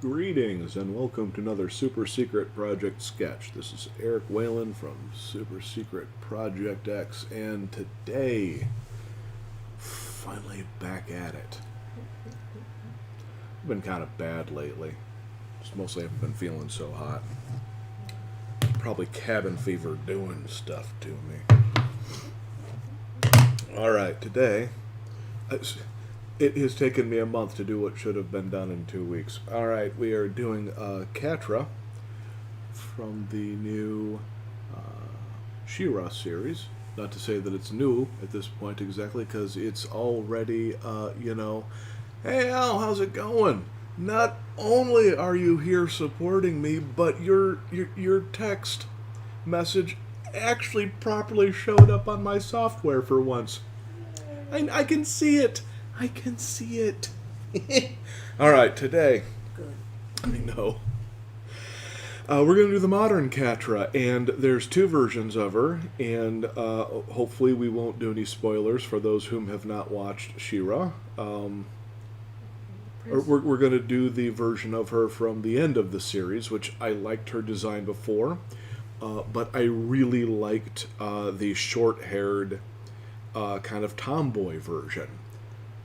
Greetings and welcome to another Super Secret Project sketch. This is Eric Whalen from Super Secret Project X, and today, finally back at it. I've been kind of bad lately. Just mostly haven't been feeling so hot. Probably cabin fever doing stuff to me. Alright, today, it has taken me a month to do what should have been done in 2 weeks. Alright, we are doing Catra from the new She-Ra series. Not to say that it's new at this point exactly, because it's already, hey Al, how's it going? Not only are you here supporting me, but your text message actually properly showed up on my software for once. I can see it. I can see it. Alright, today. Good. I know. We're going to do the modern Catra, and there's two versions of her, and hopefully we won't do any spoilers for those whom have not watched She-Ra. We're going to do the version of her from the end of the series, which I liked her design before, but I really liked the short-haired kind of tomboy version.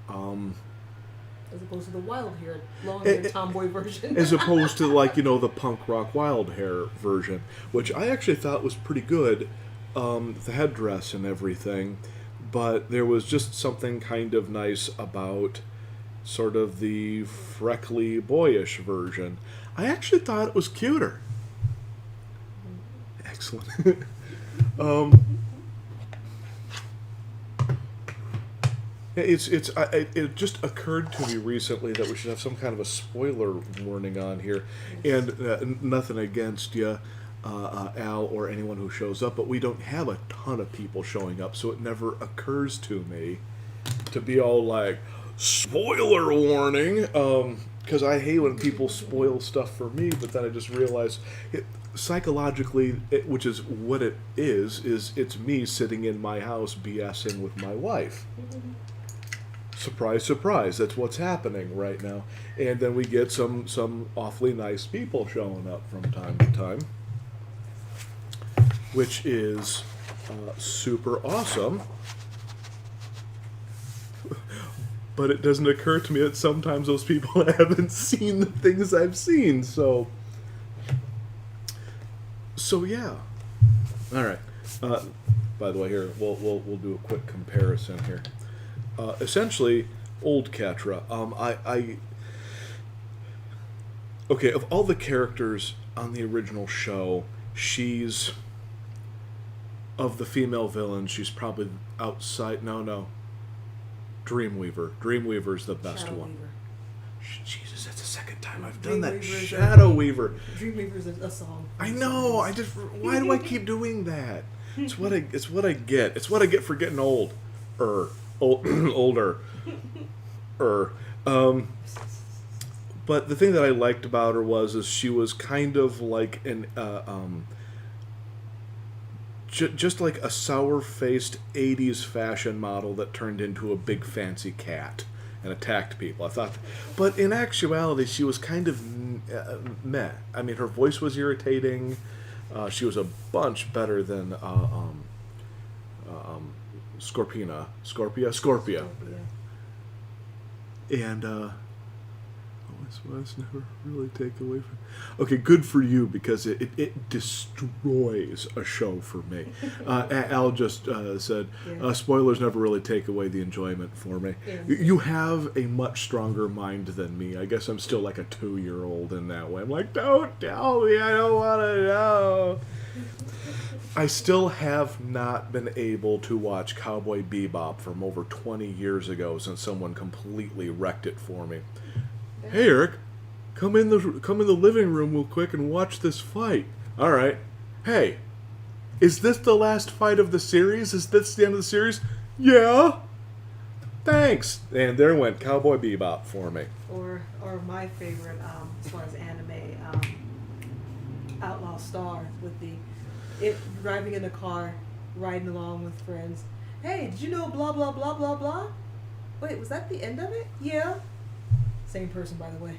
As opposed to the wild-haired, long-haired tomboy version. As opposed to, the punk rock wild hair version, which I actually thought was pretty good, the headdress and everything, but there was just something kind of nice about sort of the freckly, boyish version. I actually thought it was cuter. Excellent. It just occurred to me recently that we should have some kind of a spoiler warning on here, and nothing against you, Al, or anyone who shows up, but we don't have a ton of people showing up, so it never occurs to me to be all like, spoiler warning, because I hate when people spoil stuff for me, but then I just realize psychologically, which is what it is it's me sitting in my house BSing with my wife. Surprise, surprise, that's what's happening right now. And then we get some awfully nice people showing up from time to time, which is super awesome. But it doesn't occur to me that sometimes those people haven't seen the things I've seen, so yeah. Alright. By the way, here, we'll do a quick comparison here. Essentially, old Catra. Okay, of all the characters on the original show, she's, of the female villains, she's probably outside. No. Dreamweaver. Dreamweaver's the best Shadow one. Weaver. Jesus, that's the second time I've done that. Dreamweaver's Shadow Weaver. Dreamweaver's a song. I know. Why do I keep doing that? It's what I get. It's what I get for getting old. Older. But the thing that I liked about her is she was kind of like an just like a sour-faced 80s fashion model that turned into a big fancy cat and attacked people. I thought, but in actuality, she was kind of meh. I mean, her voice was irritating. She was a bunch better than Scorpia. And let's never really take away from. Okay, good for you, because it destroys a show for me. Al just said, spoilers never really take away the enjoyment for me. Yeah. You have a much stronger mind than me. I guess I'm still like a 2-year-old in that way. I'm like, don't tell me, I don't want to know. I still have not been able to watch Cowboy Bebop from over 20 years ago, since someone completely wrecked it for me. Hey Eric, come in the living room real quick and watch this fight. All right. Hey, is this the last fight of the series? Is this the end of the series? Yeah. Thanks. And there went Cowboy Bebop for me. Or my favorite, as far as anime, Outlaw Star, with it driving in a car, riding along with friends. Hey, did you know blah blah blah blah blah? Wait, was that the end of it? Yeah. Same person, by the way.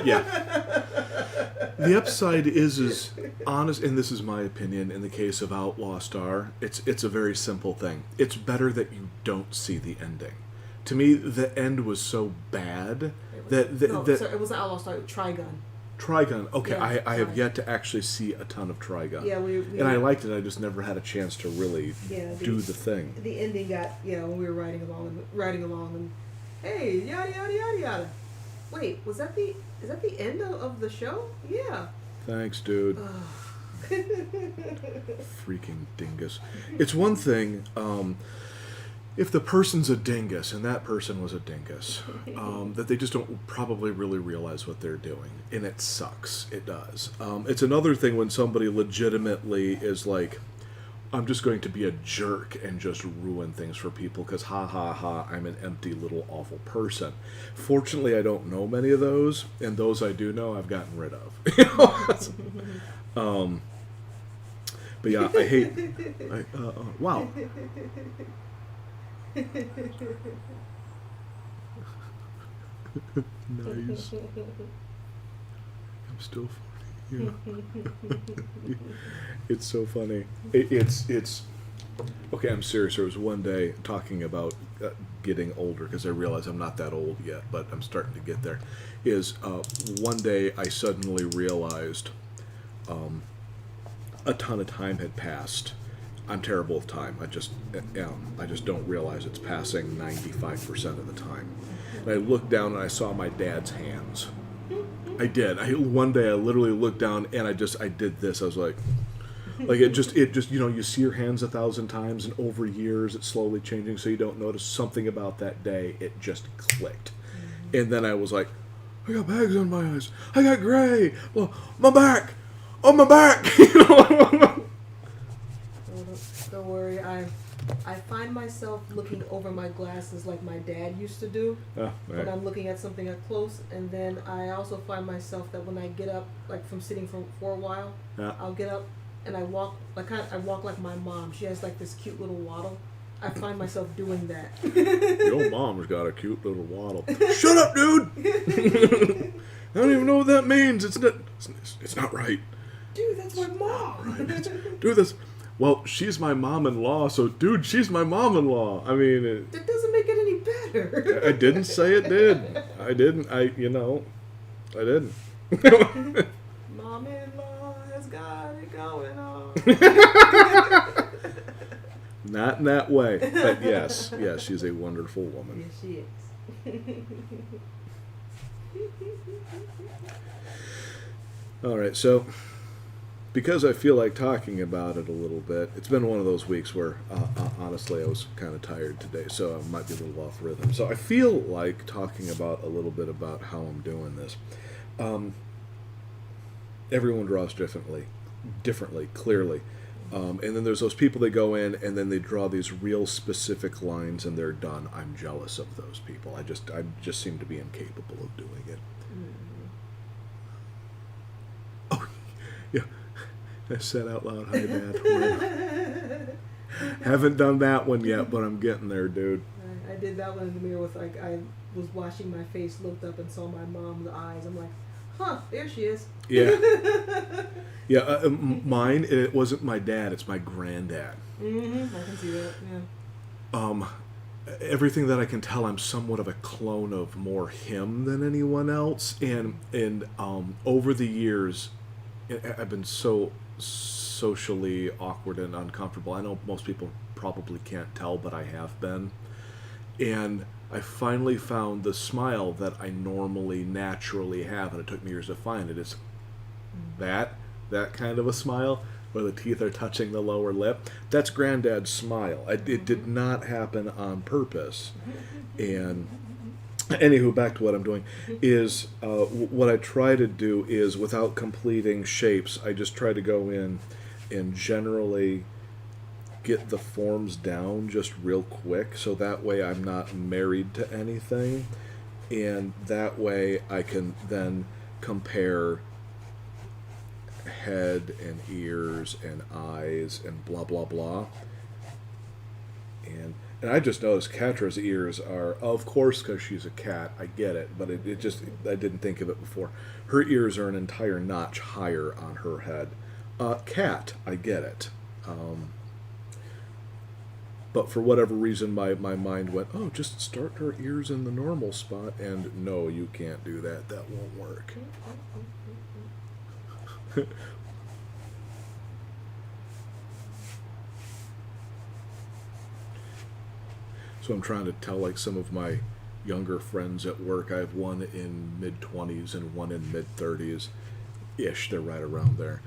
Yeah. The upside is honest, and this is my opinion. In the case of Outlaw Star, it's a very simple thing. It's better that you don't see the ending. To me, the end was so bad that So it was an Outlaw Star. Trigun. Trigun. Okay, Yeah, I have Trigun. yet to actually see a ton of Trigun. Yeah, we and I liked it. I just never had a chance to really do the thing. The ending got when we were riding along, and hey, yada yada yada yada. Wait, is that the end of the show? Yeah. Thanks, dude. Freaking dingus. It's one thing if the person's a dingus, and that person was a dingus, that they just don't probably really realize what they're doing. And it sucks. It does. It's another thing when somebody legitimately is like, I'm just going to be a jerk and just ruin things for people because ha ha ha, I'm an empty little awful person. Fortunately, I don't know many of those, and those I do know, I've gotten rid of. But yeah, I hate. Wow. Nice. I'm still funny. Yeah. It's so funny. It's okay. I'm serious. There was one day talking about getting older because I realize I'm not that old yet, but I'm starting to get there. One day I suddenly realized a ton of time had passed. I'm terrible with time. I just don't realize it's passing 95% of the time. And I looked down and I saw my dad's hands. I did. One day I literally looked down and I did this. I was like it just you see your hands 1,000 times, and over years it's slowly changing, so you don't notice something about that day. It just clicked, and then I was like, I got bags on my eyes. I got gray. Well, my back. Oh, my back. Don't worry. I find myself looking over my glasses like my dad used to do when I'm looking at something up close, and then I also find myself that when I get up, like from sitting for a while, I'll get up and I walk like my mom. She has like this cute little waddle. I find myself doing that. Your mom's got a cute little waddle. Shut up, dude! I don't even know what that means. It's not right. Dude, that's my mom. Do this. Well, she's my mom-in-law, so dude, she's my mom-in-law. I mean, that doesn't make it any better. I didn't say it did. I didn't. I didn't. Mom-in-law has got it going on. Not in that way, but yes, she's a wonderful woman. Yes, she is. All right, so because I feel like talking about it a little bit, it's been one of those weeks where, honestly, I was kind of tired today, so I might be a little off rhythm. So I feel like talking about a little bit about how I'm doing this. Everyone draws differently, clearly. And then there's those people that go in and then they draw these real specific lines and they're done. I'm jealous of those people. I just seem to be incapable of doing it. Oh, yeah. I said out loud, hi, Dad. Haven't done that one yet, but I'm getting there, dude. I did that one in the mirror with, like, I was washing my face, looked up and saw my mom's eyes. I'm like, huh, there she is. Yeah. Yeah, mine, it wasn't my dad, it's my granddad. Mm-hmm. I can see that, yeah. Everything that I can tell, I'm somewhat of a clone of more him than anyone else. And over the years, I've been so socially awkward and uncomfortable. I know most people probably can't tell, but I have been. And I finally found the smile that I normally naturally have, and it took me years to find it. It's that kind of a smile where the teeth are touching the lower lip. That's Granddad's smile. It did not happen on purpose. And anywho, back to what I'm doing is what I try to do is, without completing shapes, I just try to go in and generally get the forms down just real quick, so that way I'm not married to anything, and that way I can then compare head and ears and eyes and blah blah blah. And And I just noticed Catra's ears are, of course, because she's a cat. I get it, but it just I didn't think of it before. Her ears are an entire notch higher on her head. Cat, I get it. But for whatever reason, my mind went, oh, just start her ears in the normal spot. And no, you can't do that. That won't work. So I'm trying to tell like some of my younger friends at work. I have one in mid-20s and one in mid-30s ish. They're right around there.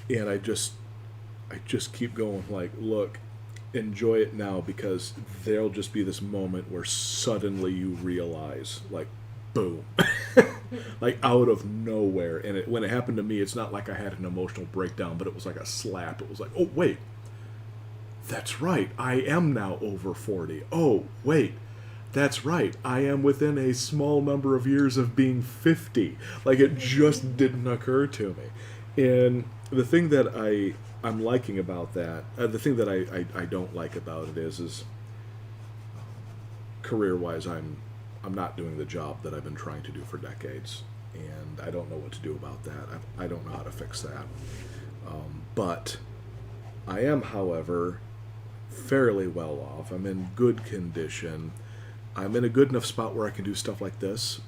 And I just keep going like, look, enjoy it now, because there'll just be this moment where suddenly you realize, like, boom, like out of nowhere. And when it happened to me, it's not like I had an emotional breakdown, but it was like a slap. It was like, oh wait, that's right, I am now over 40. Oh wait, that's right, I am within a small number of years of being 50. Like, it just didn't occur to me. And the thing that I'm liking about that, the thing that I don't like about it is career-wise, I'm not doing the job that I've been trying to do for decades, and I don't know what to do about that. I don't know how to fix that. But I am, however, fairly well off. I'm in good condition. I'm in a good enough spot where I can do stuff like this.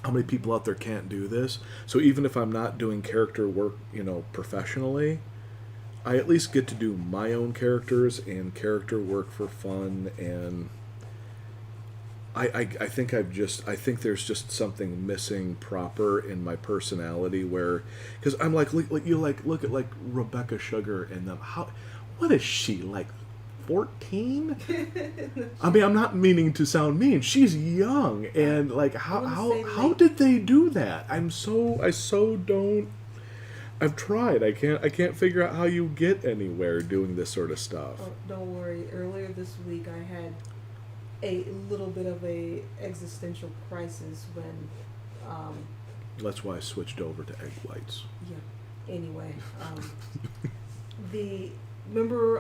How many people out there can't do this? So even if I'm not doing character work, professionally, I at least get to do my own characters and character work for fun. And I think I think there's just something missing proper in my personality, where, because I'm like look at like Rebecca Sugar and them. What is she, like 14? I mean, I'm not meaning to sound mean. She's young, and like how did they do that? I so don't. I've tried. I can't figure out how you get anywhere doing this sort of stuff. Oh, don't worry. Earlier this week, I had a little bit of a existential crisis when. That's why I switched over to egg whites. Yeah. Anyway, remember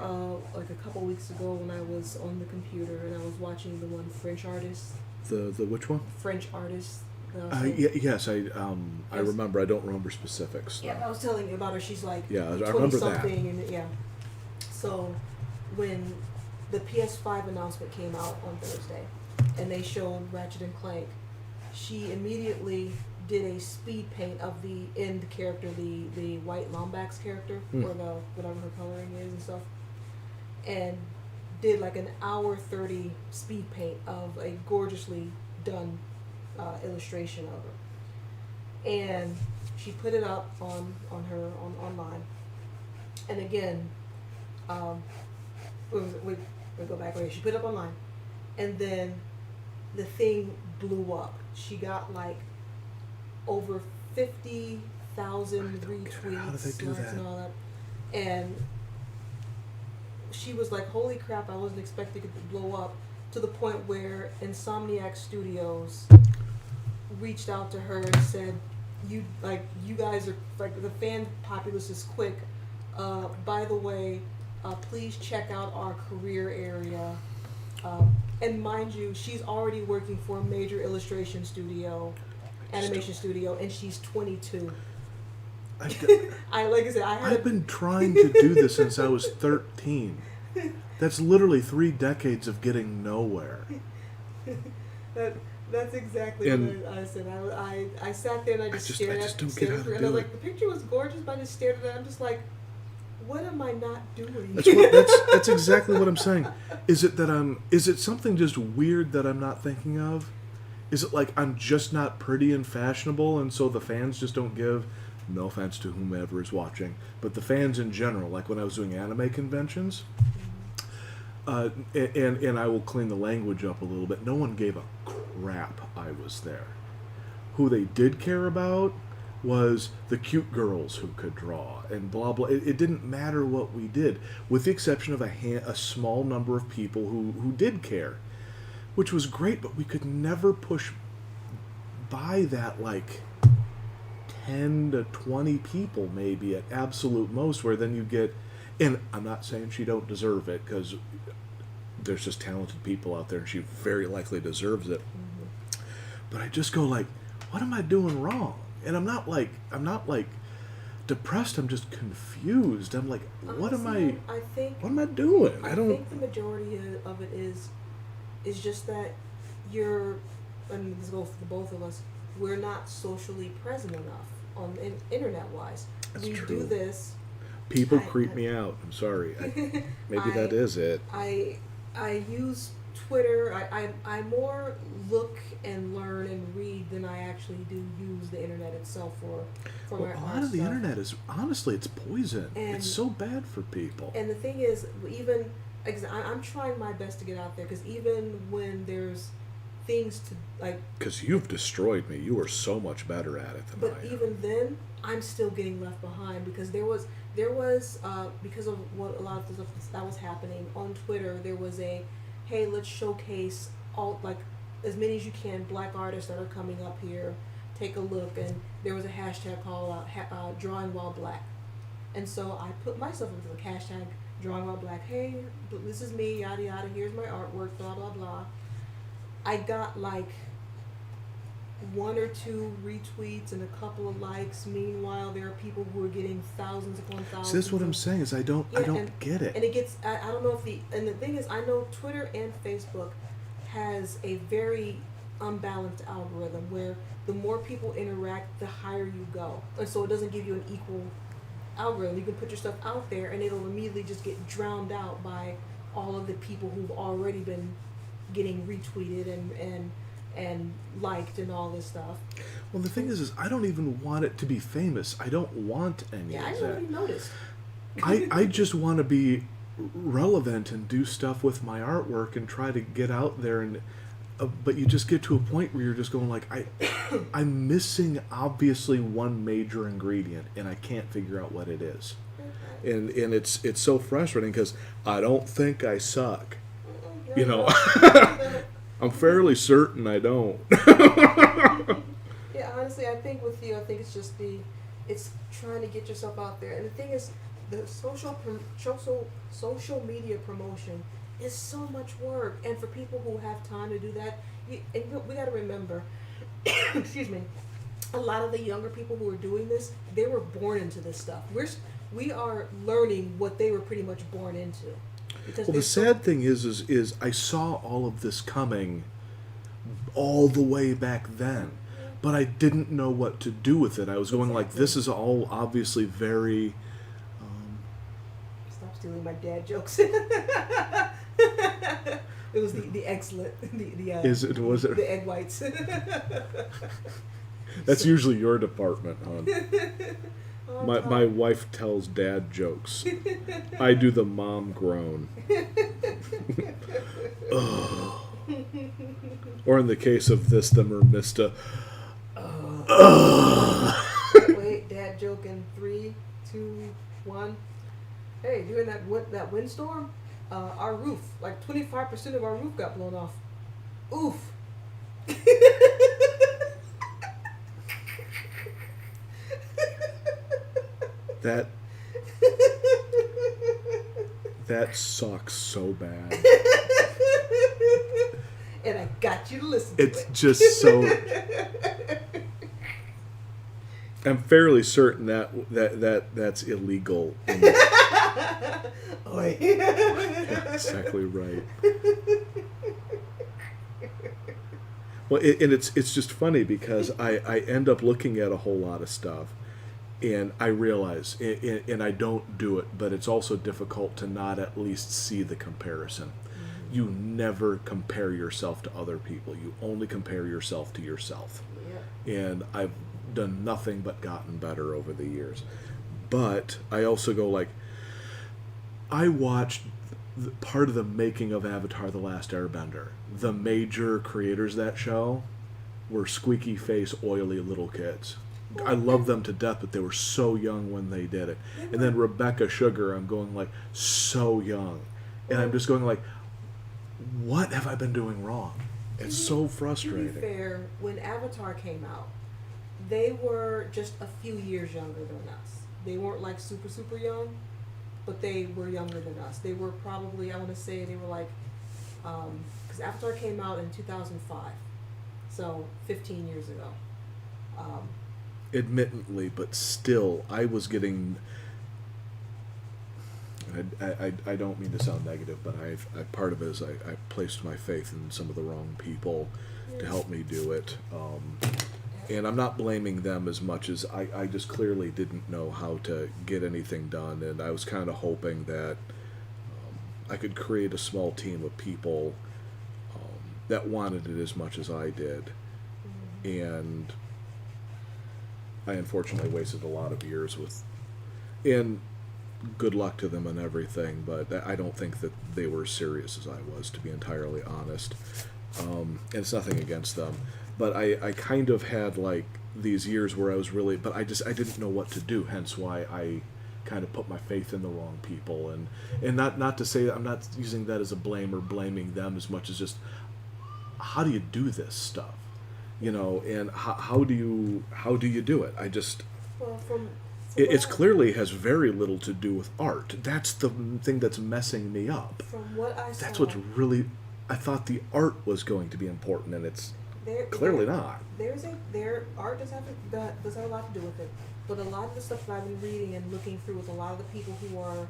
like a couple weeks ago when I was on the computer and I was watching the one French artist. The which one? French artist. Yes, I remember. I don't remember specifics. Yeah, I was telling you about her. She's like, yeah, I remember that. And yeah. So when the PS5 announcement came out on Thursday, and they showed Ratchet and Clank, she immediately did a speed paint of the end character, the White Lombax character, or the whatever her coloring is and stuff, and did like an hour 30 speed paint of a gorgeously done illustration of her, and she put it up online. And again, we go back. Okay, she put it up online, and then the thing blew up. She got like over 50,000 retweets, how did they do that? and all that, and she was like, "Holy crap! I wasn't expecting it to blow up." To the point where Insomniac Studios reached out to her and said, you guys are, like, the fan populace is quick. By the way, please check out our career area. And mind you, she's already working for a major illustration studio, animation studio, and she's 22. I've been trying to do this since I was 13. That's literally 3 decades of getting nowhere. That's exactly what I said. I sat there and I just stared at her. And I was like, the picture was gorgeous, but I just stared at it. I'm just like, what am I not doing? That's exactly what I'm saying. Is it something just weird that I'm not thinking of? Is it like I'm just not pretty and fashionable, and so the fans just don't give? No offense to whomever is watching, but the fans in general, like when I was doing anime conventions, and I will clean the language up a little bit, no one gave a crap I was there. Who they did care about was the cute girls who could draw, and blah blah. It didn't matter what we did, with the exception of a small number of people who did care, which was great, but we could never push by that, like 10 to 20 people maybe at absolute most, where then you get, and I'm not saying she don't deserve it, because there's just talented people out there, and she very likely deserves it. Mm-hmm. But I just go like, what am I doing wrong? And I'm not like depressed. I'm just confused. I'm like, what am I? I think. What am I doing? I think the majority of it is just that you're, and this goes for the both of us. We're not socially present enough on internet wise. That's we true. do this. People creep me out. I'm sorry. Maybe that is it. I use Twitter. I more look and learn and read than I actually do use the internet itself for my A art lot of the stuff. internet is, honestly, it's poison. And- It's so bad for people. And the thing is, even I'm trying my best to get out there, because even when there's things to like, Because you've destroyed me. You are so much better at it than but I am. even then, I'm still getting left behind, because there was because of what a lot of the stuff that was happening on Twitter. There was a, hey, let's showcase all, like, as many as you can, black artists that are coming up here. Take a look, and there was a hashtag called drawing while black, and so I put myself into the hashtag drawing while black. Hey, this is me, yada yada. Here's my artwork, blah blah blah. I got like 1 or 2 retweets and a couple of likes. Meanwhile, there are people who are getting thousands upon thousands. So that's what I'm saying is I don't get it. And it gets, I don't know if and the thing is, I know Twitter and Facebook has a very unbalanced algorithm where the more people interact, the higher you go. And so it doesn't give you an equal algorithm. You can put your stuff out there and it'll immediately just get drowned out by all of the people who've already been getting retweeted and liked and all this stuff. Well, the thing is I don't even want it to be famous. I don't want any Yeah, of I that. already noticed. I just want to be relevant and do stuff with my artwork and try to get out there, and but you just get to a point where you're just going like, I'm missing obviously one major ingredient and I can't figure out what it is. And it's so frustrating because I don't think I suck. You know, I'm fairly certain I don't. Yeah, honestly, I think with you, I think it's just it's trying to get yourself out there. And the thing is, the social media promotion is so much work. And for people who have time to do that, we got to remember, excuse me, a lot of the younger people who are doing this, they were born into this stuff. We are learning what they were pretty much born into. Because Well, the sad thing is I saw all of this coming all the way back then, but I didn't know what to do with it. I was going like, this is all obviously very... Stop stealing my dad jokes. It was the excellent, Was it? the egg whites. That's usually your department, hon. Oh, My wife tells dad jokes. I do the mom groan. Ugh. Or in the case of this, the Mermista. Wait, dad joke in 3, 2, 1. Hey, during that windstorm, our roof, like 25% of our roof got blown off. Oof. That sucks so bad. And I got you to listen It's to it. just so... I'm fairly certain that's illegal. Oi. That's exactly right. Well, and it's just funny because I end up looking at a whole lot of stuff, and I realize, and I don't do it, but it's also difficult to not at least see the comparison. Mm-hmm. You never compare yourself to other people. You only compare yourself to yourself. Yeah. And I've done nothing but gotten better over the years. But I also go like, I watched part of the making of Avatar: The Last Airbender. The major creators of that show were squeaky face, oily little kids. I love them to death, but they were so young when they did it. And then Rebecca Sugar, I'm going like, so young. And I'm just going like, what have I been doing wrong? It's so frustrating. To be fair, when Avatar came out, they were just a few years younger than us. They weren't like super, super young, but they were younger than us. They were probably, I want to say they were like Because Avatar came out in 2005, so 15 years ago. Um, Admittedly, but still, I was getting. I don't mean to sound negative, but part of it is I placed my faith in some of the wrong people to help me do it. And I'm not blaming them as much as I just clearly didn't know how to get anything done, and I was kind of hoping that I could create a small team of people that wanted it as much as I did. And I unfortunately wasted a lot of years with, and good luck to them and everything, but I don't think that they were as serious as I was, to be entirely honest. And it's nothing against them, but I kind of had like these years where I was really, but I didn't know what to do, hence why I kind of put my faith in the wrong people, and not to say that I'm not using that as a blame or blaming them as much as just how do you do this stuff, and how do you do it? I just well, from it's clearly has very little to do with art. That's the thing that's messing me up. From what I saw, That's what's really. I thought the art was going to be important, and it's clearly not. Their art does have a lot to do with it, but a lot of the stuff that I've been reading and looking through with a lot of the people who are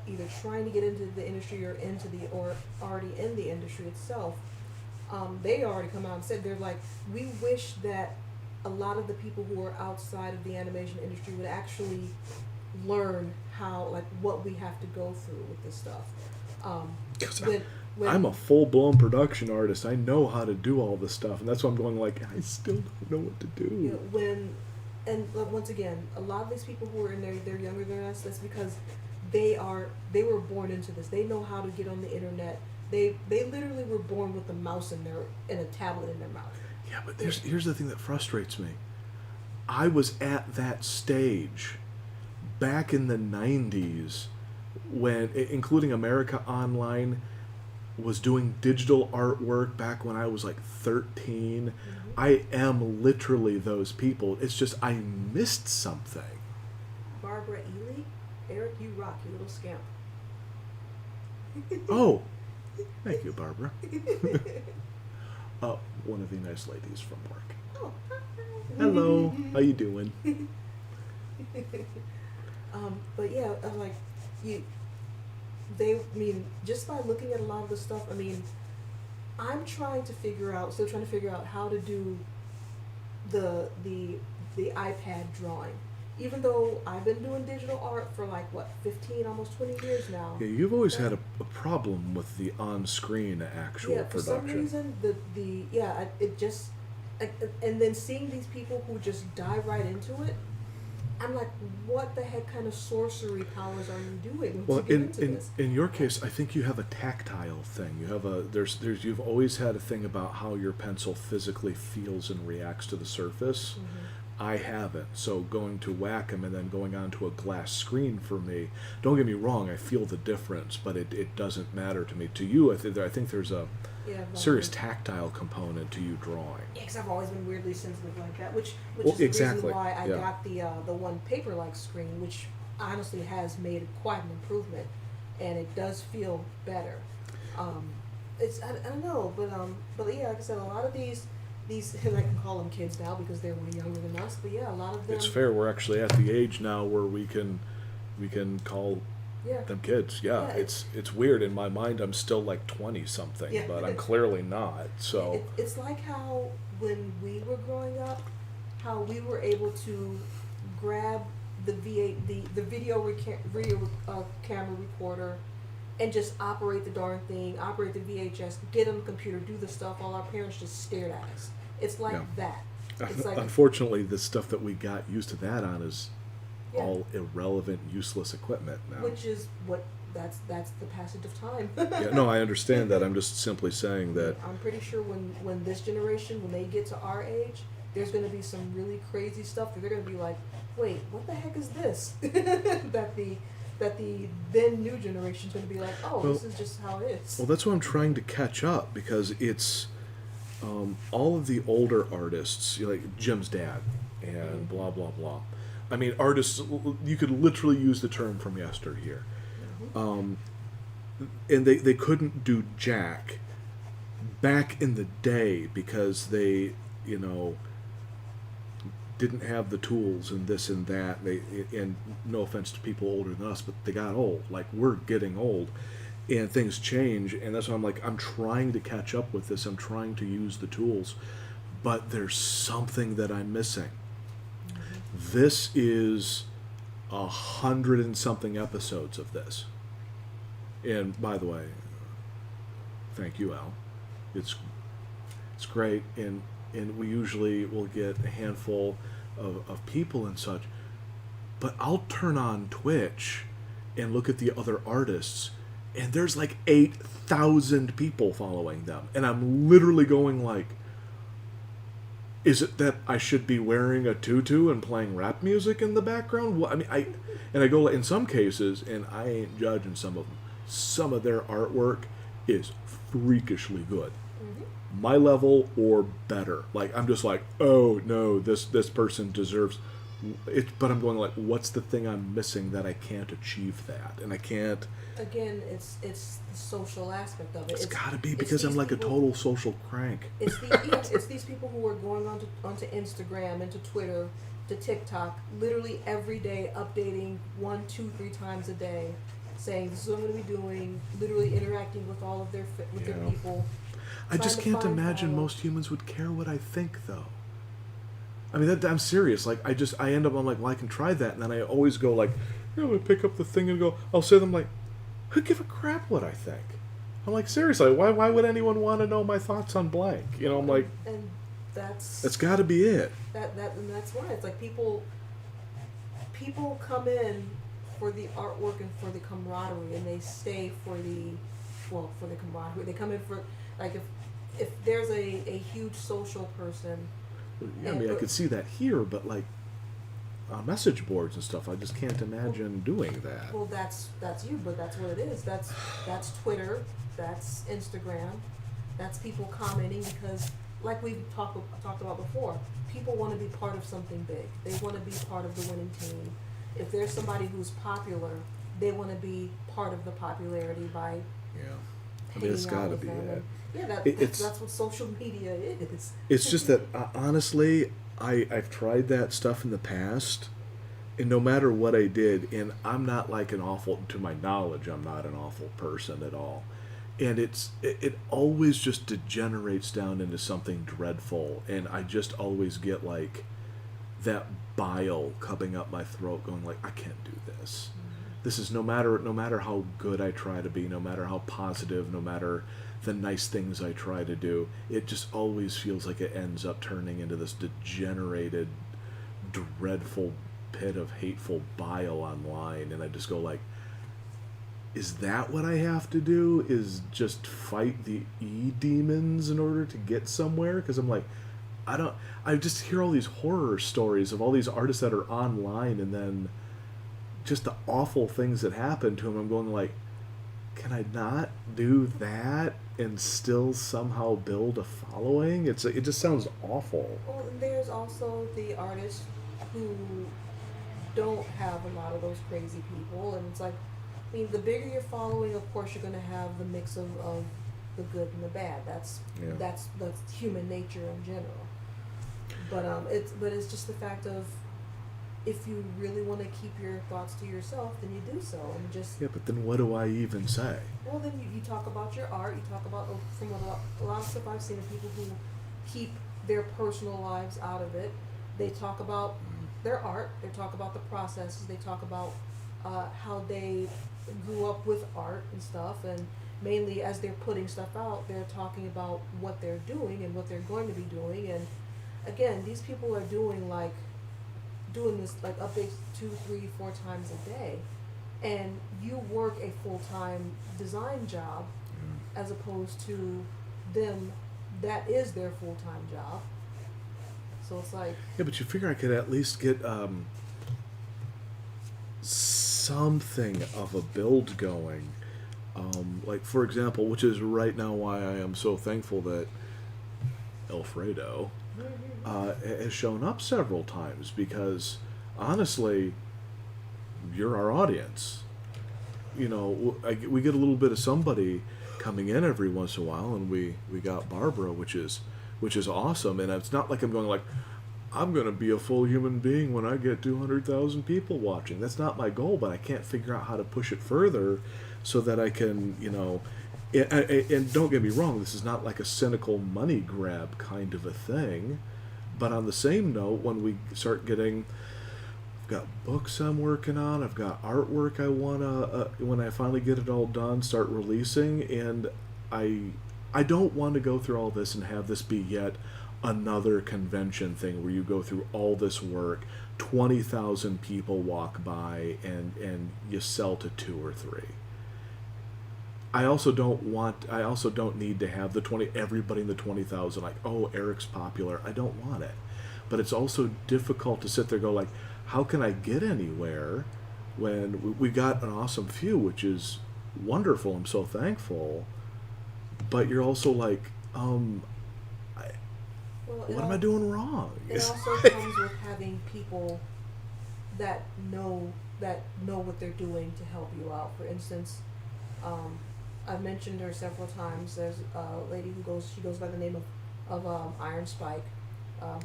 either trying to get into the industry or already in the industry itself, they already come out and said they're like, we wish that a lot of the people who are outside of the animation industry would actually learn what we have to go through with this stuff. I'm a full-blown production artist. I know how to do all this stuff, and that's why I'm going like, I still don't know what to do. Once again, a lot of these people who are in there, they're younger than us. That's because they were born into this. They know how to get on the internet. They literally were born with a mouse and a tablet in their mouth. Yeah, but here's the thing that frustrates me. I was at that stage back in the 90s when, including America Online, was doing digital artwork back when I was like 13. I am literally those people. It's just I missed something. Barbara Ely? Eric, you rock, you little scamp. Oh, thank you, Barbara. One of the nice ladies from work. Oh, hi. Hello, how you doing? But yeah, I'm like, just by looking at a lot of the stuff, I'm still trying to figure out how to do the iPad drawing. Even though I've been doing digital art for 15, almost 20 years now. Yeah, you've always had a problem with the on-screen actual for production. some reason, and then seeing these people who just dive right into it, I'm like, what the heck kind of sorcery powers are you doing to get into this? In your case, I think you have a tactile thing. You have you've always had a thing about how your pencil physically feels and reacts to the surface. Mm-hmm. I haven't. So going to Wacom and then going onto a glass screen for me, don't get me wrong, I feel the difference, but it doesn't matter to me. To you, I think there's a serious tactile component to you drawing. Yeah, because I've always been weirdly sensitive like that, which is exactly. the reason why I got the one paper-like screen, which honestly has made quite an improvement, and it does feel better. I don't know, but yeah, like I said, a lot of these and I can call them kids now because they're way younger than us, but yeah, a lot of them. It's fair. We're actually at the age now where we can call them kids. Yeah, it's weird. In my mind, I'm still like 20 something, but I'm clearly not. So it's like how when we were growing up, how we were able to grab the video camera recorder and just operate the darn thing, operate the VHS, get on the computer, do the stuff while our parents just stared at us. It's like that. It's like, unfortunately, the stuff that we got used to that on is all irrelevant, useless equipment now. Which is that's the passage of time. Yeah, no, I understand that. I'm just simply saying that. I'm pretty sure when this generation, when they get to our age, there's going to be some really crazy stuff that they're going to be like, wait, what the heck is this? that the then new generation is going to be like, this is just how it is. Well, that's why I'm trying to catch up, because it's all of the older artists, like Jim's dad and blah, blah, blah. Artists, you could literally use the term from yesteryear. and they couldn't do jack back in the day because they, you know, didn't have the tools and this and that. And no offense to people older than us, but they got old. Like, we're getting old, and things change, and that's why I'm like, I'm trying to catch up with this. I'm trying to use the tools, but there's something that I'm missing. This is 100 and something episodes of this. And by the way, thank you, Al. It's great, and we usually will get a handful of people and such. But I'll turn on Twitch and look at the other artists, and there's like 8,000 people following them, and I'm literally going like, is it that I should be wearing a tutu and playing rap music in the background? Well, I mean, I go in some cases, and I ain't judging some of them. Some of their artwork is freakishly good, my level or better. Like, I'm just like, oh no, this person deserves it. But I'm going like, what's the thing I'm missing that I can't achieve that, and I can't. Again, it's the social aspect of it. It's got to be because I'm like a total social crank. It's these people who are going onto Instagram, into Twitter, to TikTok, literally every day, updating 1, 2, 3 times a day, saying this is what I'm going to be doing, literally interacting with all of their people. I just can't imagine most humans would care what I think, though. I mean, I'm serious. Like, I end up, I'm like, well, I can try that, and then I always go like, I'm gonna pick up the thing and go. I'll say to them like, who give a crap what I think? I'm like, seriously, why would anyone want to know my thoughts on blank? You know, I'm like, and that's got to be it. And that's why it's like people come in for the artwork and for the camaraderie, and they stay for the camaraderie. They come in for, like, if there's a huge social person. Yeah, I mean, I could see that here, but like on message boards and stuff, I just can't imagine doing that. Well, that's you, but that's what it is. That's Twitter, that's Instagram, that's people commenting because, like we've talked about before, people want to be part of something big. They want to be part of the winning team. If there's somebody who's popular, they want to be part of the popularity by. Yeah. I mean, it's got to be that. Yeah, that's what social media is. It's just that, honestly, I've tried that stuff in the past, and no matter what I did, and I'm not like to my knowledge, I'm not an awful person at all. And it always just degenerates down into something dreadful, and I just always get like that bile coming up my throat going like, I can't do this. This is no matter how good I try to be, no matter how positive, no matter the nice things I try to do, it just always feels like it ends up turning into this degenerated, dreadful pit of hateful bile online, and I just go like, is that what I have to do? Is just fight the demons in order to get somewhere? Because I'm like, I just hear all these horror stories of all these artists that are online, and then just the awful things that happen to them. I'm going like, can I not do that and still somehow build a following? It just sounds awful. Well, there's also the artists who don't have a lot of those crazy people, and it's like, I mean, the bigger your following, of course, you're going to have the mix of the good and the bad. That's human nature in general. But it's just the fact of, if you really want to keep your thoughts to yourself, then you do so, and just. Yeah, but then what do I even say? Well, then you talk about your art. You talk about, from a lot of stuff I've seen of people who keep their personal lives out of it. They talk about their art. They talk about the processes. They talk about how they grew up with art and stuff, and mainly as they're putting stuff out, they're talking about what they're doing and what they're going to be doing. And again, these people are doing this like updates 2, 3, 4 times a day, and you work a full-time design job as opposed to them that is their full-time job. So it's like, yeah, but you figure I could at least get something of a build going, like, for example, which is right now why I am so thankful that Alfredo has shown up several times, because honestly, you're our audience. we get a little bit of somebody coming in every once in a while, and we got Barbara, which is awesome. And it's not like I'm going like, I'm going to be a full human being when I get 200,000 people watching. That's not my goal, but I can't figure out how to push it further so that I can, and don't get me wrong, this is not like a cynical money grab kind of a thing. But on the same note, when we start getting, I've got books I'm working on, I've got artwork I want to, when I finally get it all done, start releasing, and I don't want to go through all this and have this be yet another convention thing where you go through all this work, 20,000 people walk by, and you sell to 2 or 3. I also don't need to have everybody in the 20,000 like, oh, Eric's popular. I don't want it. But it's also difficult to sit there and go like, how can I get anywhere when we got an awesome few, which is wonderful. I'm so thankful. But you're also like, what am I doing wrong? It also comes with having people that know what they're doing to help you out. For instance, I've mentioned her several times. There's a lady who goes by the name of Iron Spike. I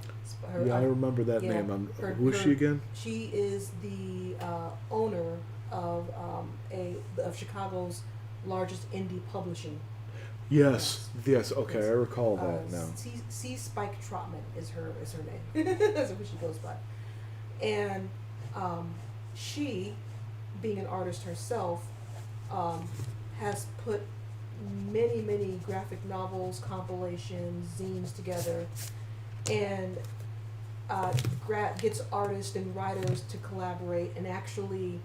remember that name. Who is she again? She is the owner of Chicago's largest indie publishing. Yes. Okay, I recall that now. C. Spike Trotman is her name. That's what she goes by. And she, being an artist herself, has put many graphic novels, compilations, zines together, and gets artists and writers to collaborate and actually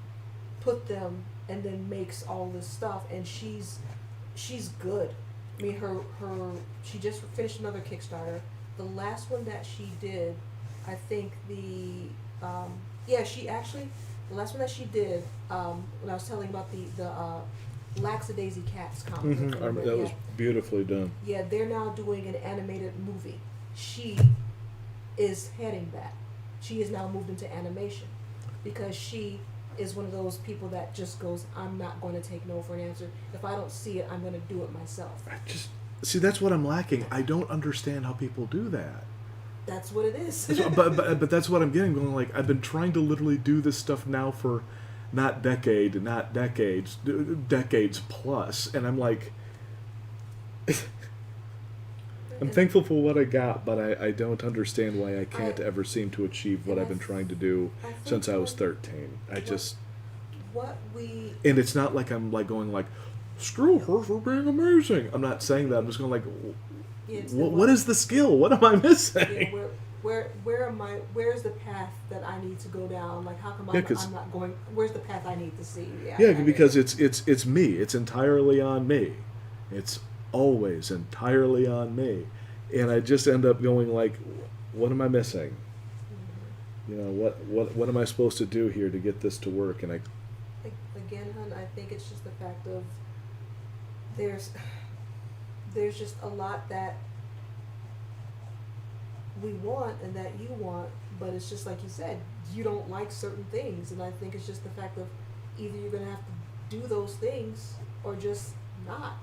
put them, and then makes all this stuff. And she's good. I mean, she just finished another Kickstarter. The last one that she did, I think the last one that she did, when I was telling about the Lackadaisy Cats comic. Mm-hmm. That was beautifully done. Yeah, they're now doing an animated movie. She is heading that. She has now moved into animation because she is one of those people that just goes, I'm not going to take no for an answer. If I don't see it, I'm going to do it myself. That's what I'm lacking. I don't understand how people do that. That's what it is. but that's what I'm getting. Going like, I've been trying to literally do this stuff now for not decades, decades plus, and I'm like, I'm thankful for what I got, but I don't understand why I can't ever seem to achieve what I've been trying to do since I was 13. And it's not like I'm like going like, screw her for being amazing. I'm not saying that. I'm just going like, what is the skill? What am I missing? Yeah, where's the path that I need to go down? Like, how come I'm not going? Where's the path I need to see? Because it's me. It's entirely on me. It's always entirely on me, and I just end up going like, what am I missing? Mm-hmm. What am I supposed to do here to get this to work? And again, hon, I think it's just the fact of there's just a lot that we want and that you want, but it's just like you said, you don't like certain things, and I think it's just the fact of either you're gonna have to do those things or just not.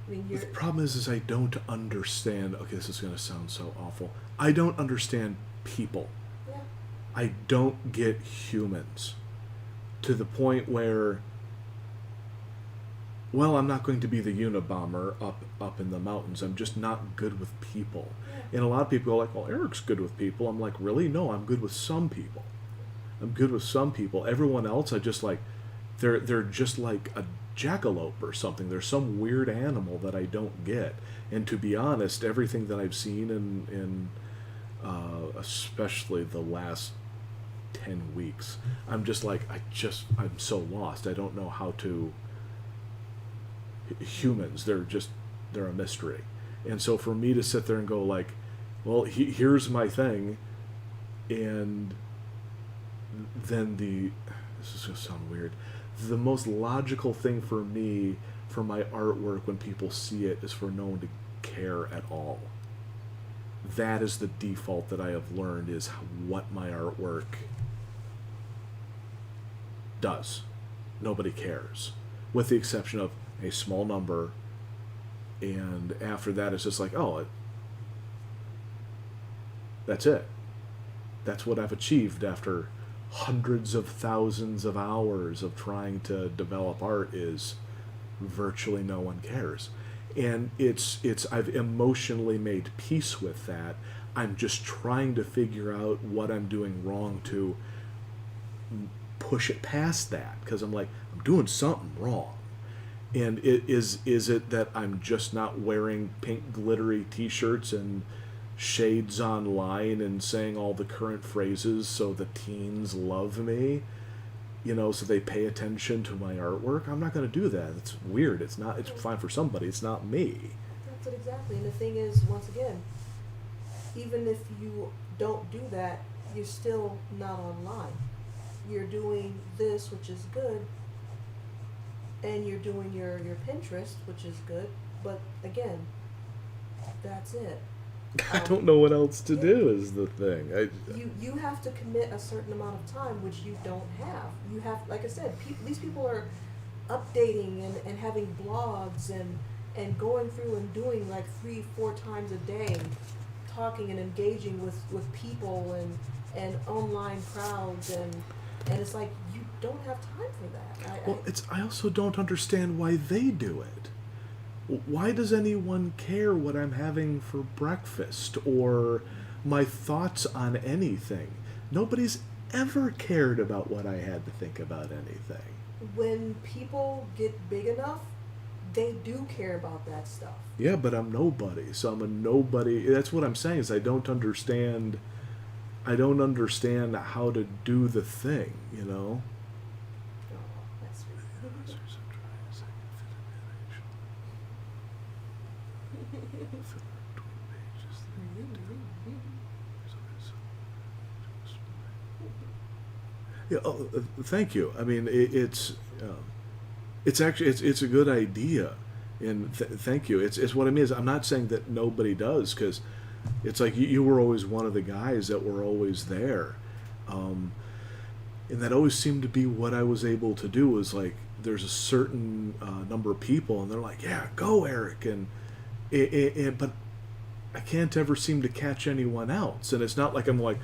I mean, the problem is I don't understand. Okay, this is going to sound so awful. I don't understand people. Yeah. I don't get humans to the point where, well, I'm not going to be the Unabomber up in the mountains. I'm just not good with people. Yeah. And a lot of people are like, well, Eric's good with people. I'm like, really? No, I'm good with some people. I'm good with some people. Everyone else, I just like, they're just like a jackalope or something. There's some weird animal that I don't get. And to be honest, everything that I've seen in especially the last 10 weeks, I'm just like, I'm so lost. I don't know how to. Humans, they're a mystery. And so for me to sit there and go like, well, here's my thing, and then this is going to sound weird, the most logical thing for me, for my artwork, when people see it, is for no one to care at all. That is the default that I have learned, is what my artwork does. nobody cares, with the exception of a small number. And after that, it's just like, oh, that's it. That's what I've achieved after hundreds of thousands of hours of trying to develop art, is virtually no one cares. And it's I've emotionally made peace with that. I'm just trying to figure out what I'm doing wrong to push it past that, because I'm like, I'm doing something wrong. And is it that I'm just not wearing pink glittery t-shirts and shades online and saying all the current phrases so the teens love me, so they pay attention to my artwork? I'm not going to do that. It's weird. It's fine for somebody. It's not me. That's it exactly. And the thing is, once again, even if you don't do that, you're still not online. You're doing this, which is good, and you're doing your Pinterest, which is good, but again, that's it. I don't know what else to do is the thing. You have to commit a certain amount of time, which you don't have. You have, like I said, these people are updating and having blogs and going through and doing like 3-4 times a day, talking and engaging with people and online crowds, and it's like you don't have time for that. I also don't understand why they do it. Why does anyone care what I'm having for breakfast or my thoughts on anything? Nobody's ever cared about what I had to think about anything. When people get big enough, they do care about that stuff. Yeah, but I'm nobody, so I'm a nobody. That's what I'm saying, is I don't understand how to do the thing, Oh, that's sweet. Yeah, thank you. I mean, it's actually it's a good idea, and thank you. It's what I mean is, I'm not saying that nobody does, because it's like you were always one of the guys that were always there, and that always seemed to be what I was able to do. Was like, there's a certain number of people, and they're like, yeah, go Eric, and but I can't ever seem to catch anyone else. And it's not like I'm like,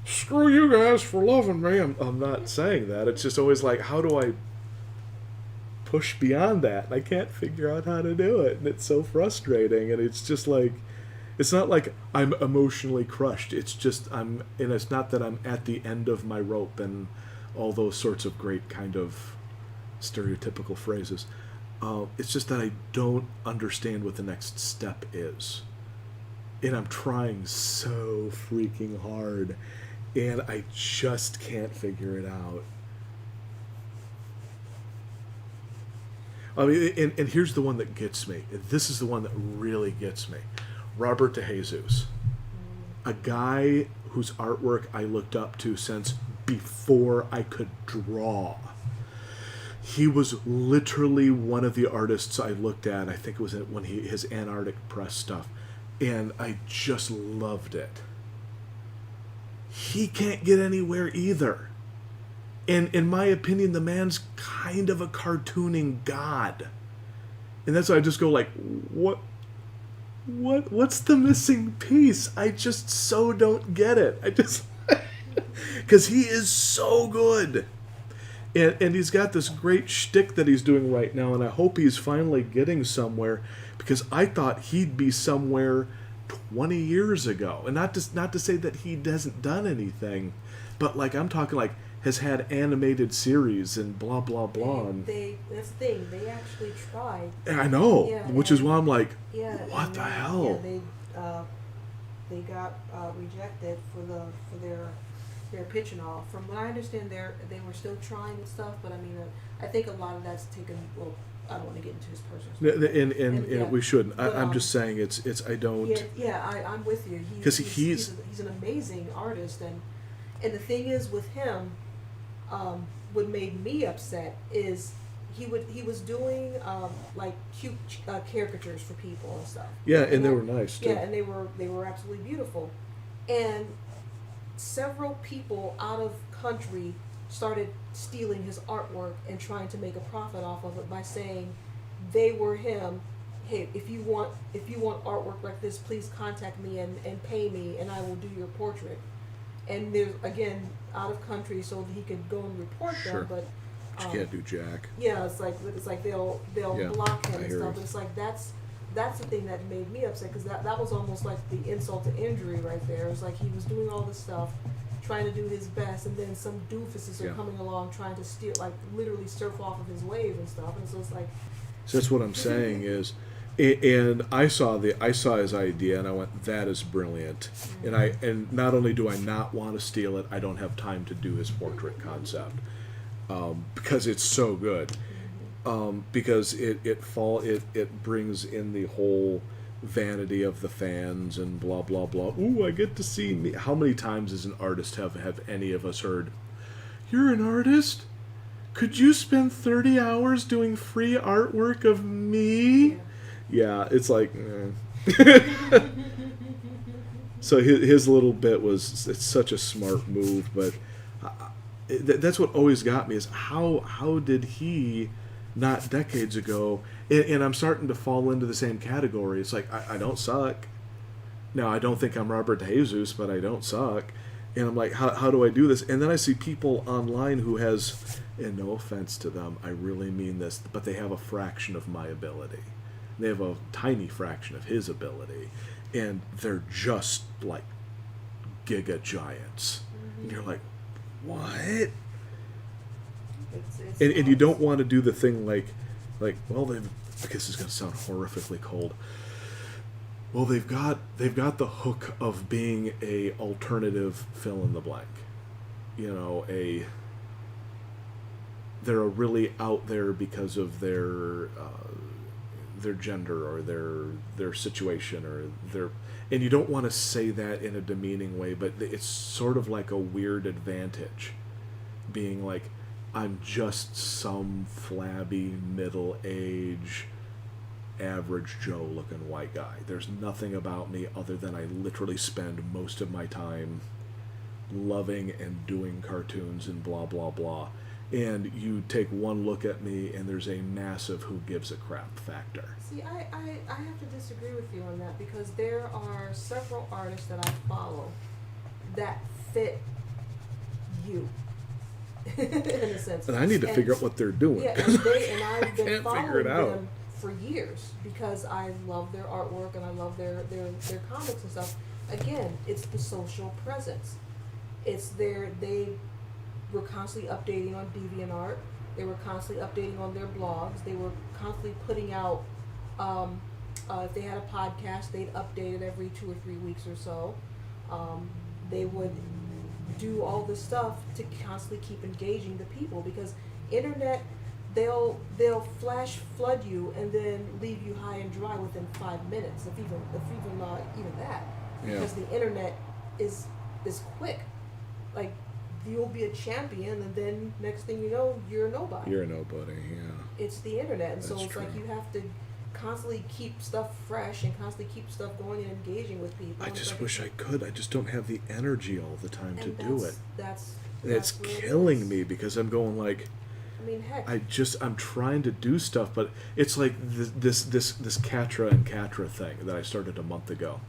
screw you guys for loving me. I'm not saying that. It's just always like, how do I push beyond that? And I can't figure out how to do it. And it's so frustrating. And it's just like, it's not like I'm emotionally crushed. It's just and it's not that I'm at the end of my rope and all those sorts of great kind of stereotypical phrases. It's just that I don't understand what the next step is. And I'm trying so freaking hard, and I just can't figure it out. I mean, and here's the one that gets me. This is the one that really gets me. Robert DeJesus. A guy whose artwork I looked up to since before I could draw. He was literally one of the artists I looked at. I think it was when his Antarctic Press stuff. And I just loved it. He can't get anywhere either. And in my opinion, the man's kind of a cartooning god. And that's why I just go like, what's the missing piece? I just so don't get it. I just, because he is so good. And he's got this great shtick that he's doing right now, and I hope he's finally getting somewhere, because I thought he'd be somewhere 20 years ago. And not to say that he hasn't done anything, but like, I'm talking like, has had animated series and blah blah blah. And that's the thing. They actually tried. I know, yeah, which is why I'm like, yeah, what the hell? Yeah, they got rejected for their pitch and all. From what I understand, they were still trying and stuff. But I mean, I think a lot of that's taken. Well, I don't want to get into his personal stuff. And we shouldn't. But, I'm just saying it's I don't. I'm with you. Because he's an amazing artist, and the thing is with him. What made me upset is he was doing like cute caricatures for people and stuff. Yeah, and they were nice too. Yeah, and they were absolutely beautiful. And several people out of country started stealing his artwork and trying to make a profit off of it by saying they were him. Hey, if you want artwork like this, please contact me and pay me, and I will do your portrait. And there's, again, out of country, so he could go and report Sure. them, but You can't do jack. yeah, it's like they'll Yeah, block him I and hear stuff. you. But it's like that's the thing that made me upset, because that was almost like the insult to injury right there. It was like he was doing all this stuff, trying to do his best, and then some doofuses are Yeah. coming along trying to steal, like literally surf off of his wave and stuff. And so it's like, So that's what I'm saying is, and I saw his idea and I went, that is brilliant. And not only do I not want to steal it, I don't have time to do his portrait concept, because it's so good. Because it brings in the whole vanity of the fans and blah blah blah. Ooh, I get to see me. How many times as an artist have any of us heard, "You're an artist? Could you spend 30 hours doing free artwork of me?" Yeah, it's like, So his little bit was, it's such a smart move, but that's what always got me is how did he not decades ago, and I'm starting to fall into the same category. It's like, I don't suck. Now, I don't think I'm Robert DeJesus, but I don't suck. And I'm like, how do I do this? And then I see people online who has, and no offense to them, I really mean this, but they have a fraction of my ability. They have a tiny fraction of his ability. And they're just like giga giants. And you're like, what? it's And you don't want to do the thing like, well, I guess it's going to sound horrifically cold. Well, they've got the hook of being a alternative fill in the blank. You know, they're a really out there because of their gender or their situation or their, and you don't want to say that in a demeaning way, but it's sort of like a weird advantage, being like, I'm just some flabby middle-aged average Joe looking white guy. There's nothing about me other than I literally spend most of my time loving and doing cartoons and blah blah blah. And you take one look at me and there's a massive who gives a crap factor. See, I have to disagree with you on that, because there are several artists that I follow that fit you in a sense. And I need to figure out what they're doing. Yeah, and I've been Can't following figure it out. them for years because I love their artwork and I love their comics and stuff. Again, it's the social presence. It's they were constantly updating on DeviantArt. They were constantly updating on their blogs. They were constantly putting out, if they had a podcast, they'd update it every 2 or 3 weeks or so. They would do all this stuff to constantly keep engaging the people, because internet, they'll flash flood you and then leave you high and dry within 5 minutes, if even that, Yeah. because the internet is quick. Like, you'll be a champion and then next thing you know, you're a nobody. You're a nobody, yeah. It's the internet, and so That's it's like true. you have to constantly keep stuff fresh and constantly keep stuff going and engaging with people. I And it's just like, wish I could. I just don't have the energy all the time to and do it. That's And it's where it killing is. me because I'm going like, I mean, heck, I'm trying to do stuff, but it's like this Catra and Catra thing that I started a month ago.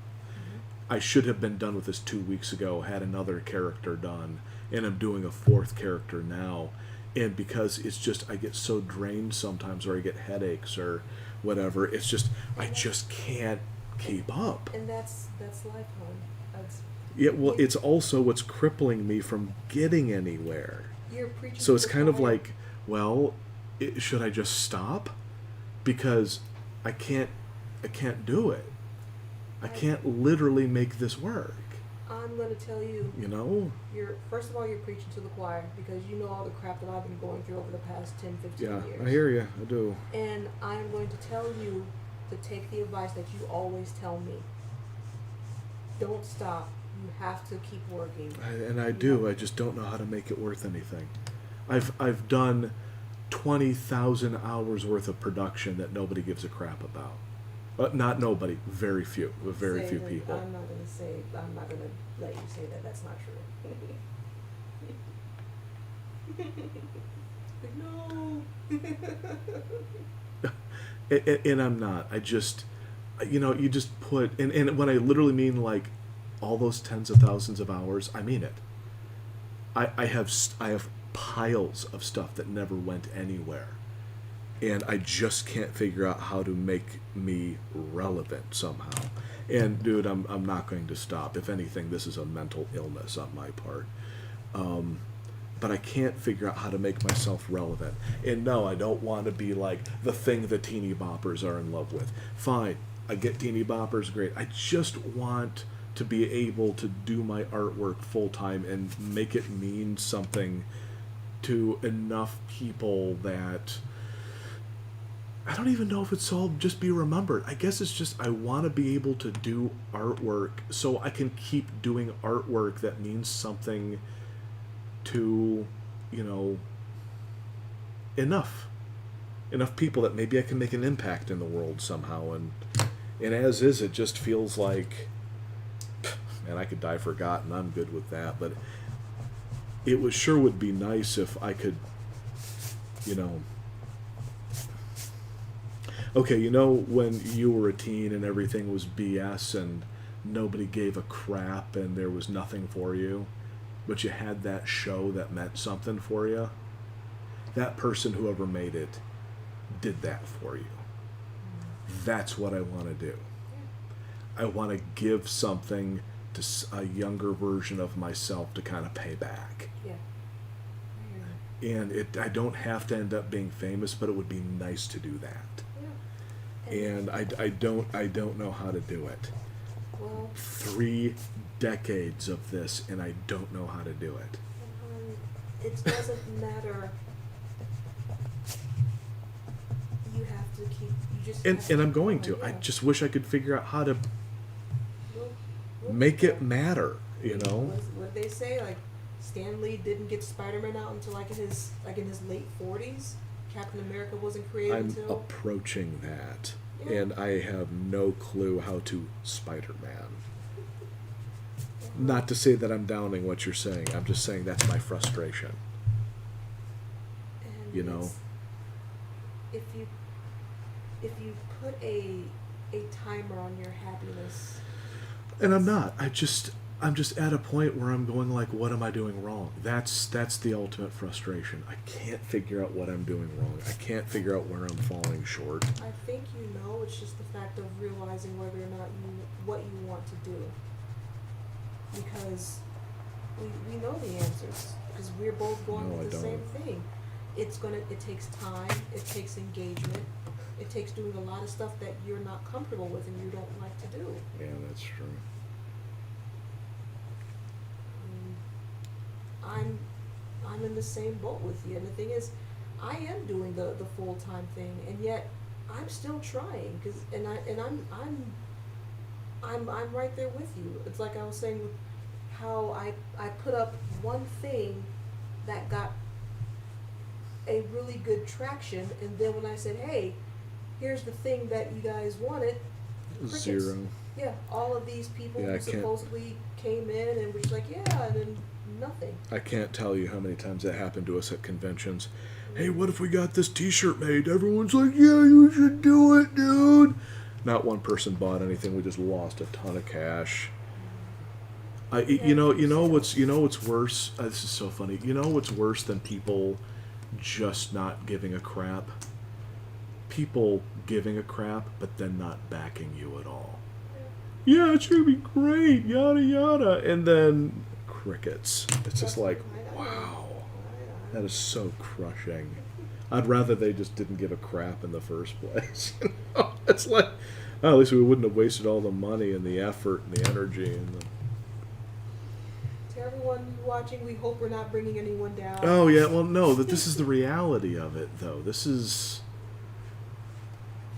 I should have been done with this 2 weeks ago, had another character done, and I'm doing a 4th character now. And because it's just, I get so drained sometimes, or I get headaches or whatever, it's just, I just can't keep up. and that's life, hon. That's, Yeah, well, it's also what's crippling me from getting anywhere. you're preaching. So to it's the kind of choir. like, well, should I just stop? Because I can't do it. I can't literally make this work. I'm gonna tell you, You know? first of all, you're preaching to the choir, because you know all the crap that I've been going through over the past 10, 15 Yeah, years. I hear you. I do. And I'm going to tell you to take the advice that you always tell me. Don't stop. You have to keep working. And I do. I just don't know how to make it worth anything. I've done 20,000 hours worth of production that nobody gives a crap about. Not nobody. Very few. Very Say few that- people. I'm not gonna let you say that. That's not true. Like, no. And I'm not. I just, you just put, and when I literally mean like all those tens of thousands of hours, I mean it. I have piles of stuff that never went anywhere, and I just can't figure out how to make me relevant somehow. And dude, I'm not going to stop. If anything, this is a mental illness on my part. But I can't figure out how to make myself relevant. And no, I don't want to be like the thing the teeny boppers are in love with. Fine, I get teeny boppers, great. I just want to be able to do my artwork full time and make it mean something to enough people that I don't even know if it's all just be remembered. I guess it's just I want to be able to do artwork so I can keep doing artwork that means something to, enough people that maybe I can make an impact in the world somehow. And as is, it just feels like, man, I could die forgotten. I'm good with that. But it would be nice if I could, okay, when you were a teen and everything was BS and nobody gave a crap and there was nothing for you, but you had that show that meant something for you, that person, whoever made it, did that for you. That's what I want to do. I want to give something to a younger version of myself to kind of pay back. Yeah. And I don't have to end up being famous, but it would be nice to do that. Yeah. And I don't know how to do it. Well, 3 decades of this, and I don't know how to do it. It doesn't matter. You have to keep. You just. And I'm going to. Yeah. I just wish I could figure out how to We'll make it matter. What they say, like Stan Lee didn't get Spider-Man out until like in his late 40s. Captain America wasn't created I'm until. approaching that, Yeah. and I have no clue how to Spider-Man. Not to say that I'm downing what you're saying. I'm just saying that's my frustration. And You know? if you put a timer on your happiness. And I'm not. I'm just at a point where I'm going like, what am I doing wrong? That's the ultimate frustration. I can't figure out what I'm doing wrong. I can't figure out where I'm falling short. I think it's just the fact of realizing whether or not what you want to do. Because we know the answers. Because we're both going No, I with the don't. same thing. It takes time, it takes engagement, it takes doing a lot of stuff that you're not comfortable with and you don't like to do. Yeah, that's true. I'm in the same boat with you, and the thing is, I am doing the full-time thing, and yet I'm still trying, I'm right there with you. It's like I was saying with how I put up one thing that got a really good traction, and then when I said, hey, here's the thing that you guys wanted, crickets. 0. Yeah, all of these people Yeah, I who can't- supposedly came in and were just like, yeah, and then nothing. I can't tell you how many times that happened to us at conventions. Hey, what if we got this T-shirt made? Everyone's like, yeah, you should do it, dude. Not one person bought anything. We just lost a ton of cash. You know what's worse? This is so funny. You know what's worse than people just not giving a crap? People giving a crap, but then not backing you at all. Yeah, it's gonna be great, yada yada, and then crickets. It's just like, wow, that is so crushing. I'd rather they just didn't give a crap in the first place. It's like, well, at least we wouldn't have wasted all the money and the effort and the energy and the. To everyone watching, we hope we're not bringing anyone down. Oh yeah, well no, that this is the reality of it though. This is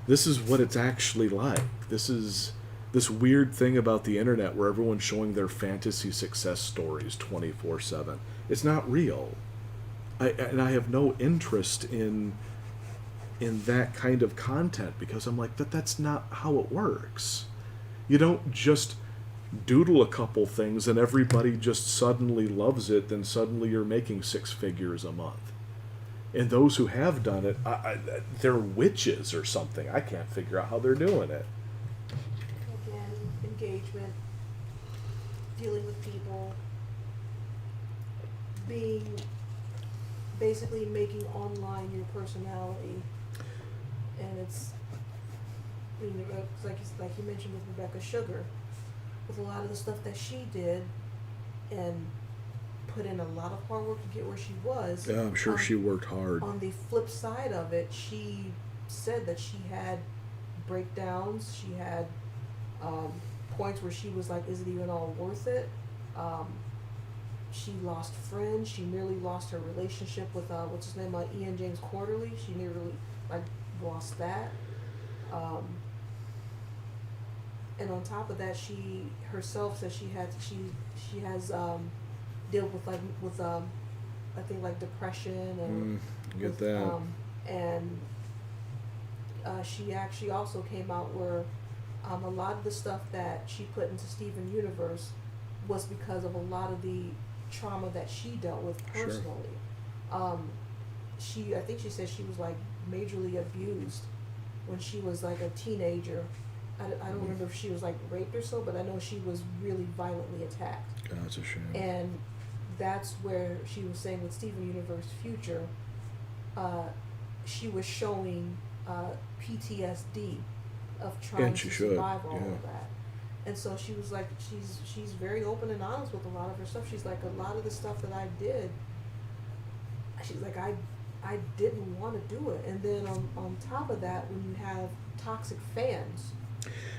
what it's actually like. This is this weird thing about the internet where everyone's showing their fantasy success stories 24/7. It's not real. I have no interest in that kind of content because I'm like, that's not how it works. You don't just doodle a couple things and everybody just suddenly loves it, then suddenly you're making 6 figures a month. And those who have done it, they're witches or something. I can't figure out how they're doing it. Again, engagement, dealing with people, basically making online your personality, and it's like you mentioned with Rebecca Sugar, with a lot of the stuff that she did, and put in a lot of hard work to get where she was. Yeah, I'm sure she worked hard. On the flip side of it, she said that she had breakdowns. She had points where she was like, "Is it even all worth it?" She lost friends. She nearly lost her relationship with what's his name, Ian James Quarterly. She nearly lost that. And on top of that, she herself says she has dealt with I think like depression and Get that. and she actually also came out where a lot of the stuff that she put into Steven Universe was because of a lot of the trauma that she dealt with personally. Sure. I think she said she was like majorly abused when she was like a teenager. I don't remember if she was like raped or so, but I know she was really violently attacked. God, that's a shame. And that's where she was saying with Steven Universe Future, she was showing PTSD of trying to survive all of that. And so she was like, she's very open and honest with a lot of her stuff. She's like, a lot of the stuff that I did, she's like, I didn't want to do it. And then on top of that, when you have toxic fans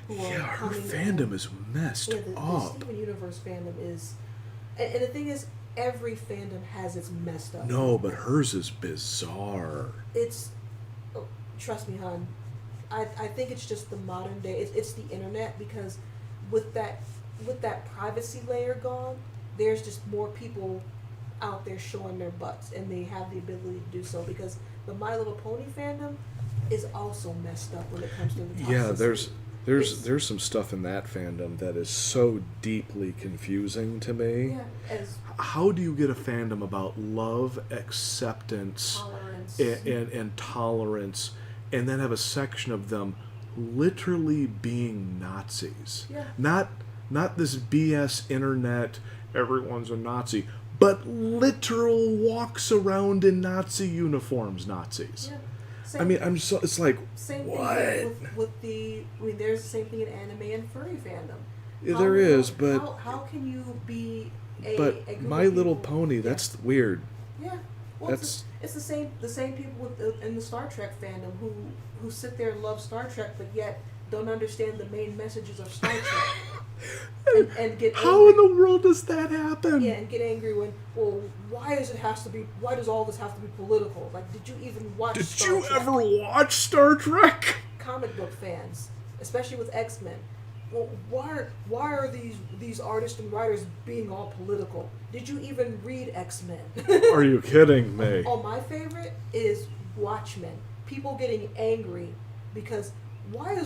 who are her fandom is messed up. The Steven Universe fandom is, and the thing is, every fandom has its messed up. No, but hers is bizarre. It's, trust me, hon, I think it's just the modern day. It's the internet, because with that privacy layer gone, there's just more people out there showing their butts, and they have the ability to do so, because the My Little Pony fandom is also messed up when it comes to the toxicity. Yeah, there's some stuff in that fandom that is so deeply confusing to me. Yeah, how do you get a fandom about love, acceptance, tolerance, and tolerance, and then have a section of them literally being Nazis? Yeah. Not this BS internet, everyone's a Nazi, but literal walks around in Nazi uniforms Nazis. Yeah. I mean, it's like, same what? Thing there's the same thing in anime and furry fandom. There is, but how can you be a group My of Little people, Pony, that's weird. Yeah, well, it's the same people in the Star Trek fandom who sit there and love Star Trek, but yet don't understand the main messages of Star Trek, and get how angry. in the world does that happen? Yeah, and get angry when, well, why does all this have to be political? Like, did you even watch Star Trek? Did you ever watch Star Trek? Comic book fans, especially with X-Men. Well, why are these artists and writers being all political? Did you even read X-Men? Are you kidding me? Oh, my favorite is Watchmen. People getting angry because why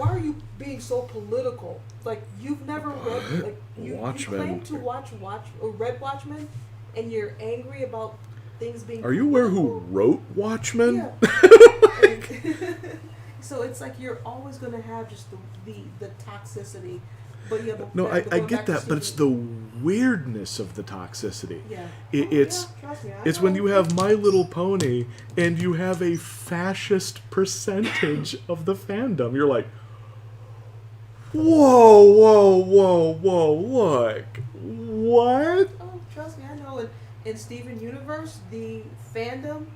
are you being so political? Like, you've never read, like, you claim to read Watchmen, and you're angry about things being Are you aware who wrote Watchmen? Yeah. So it's like you're always going to have just the toxicity. But yeah, I get that, but it's the weirdness of the toxicity. Yeah. It's trust me, it's when you have My Little Pony and you have a fascist percentage of the fandom. You're like, whoa, look, what? Oh, trust me, I know. In Steven Universe, the fandom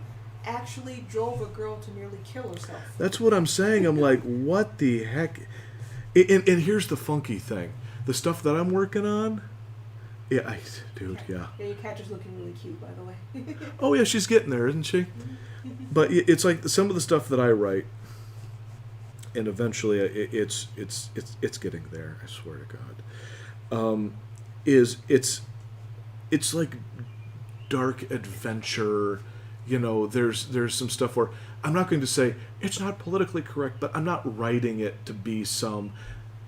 actually drove a girl to nearly kill herself. That's what I'm saying. I'm like, what the heck? And here's the funky thing. The stuff that I'm working on, yeah. Yeah, your cat is looking really cute, by the way. Oh, yeah, she's getting there, isn't she? But it's like some of the stuff that I write, and eventually it's getting there, I swear to God. It's like dark adventure. You know, there's some stuff where I'm not going to say it's not politically correct, but I'm not writing it to be some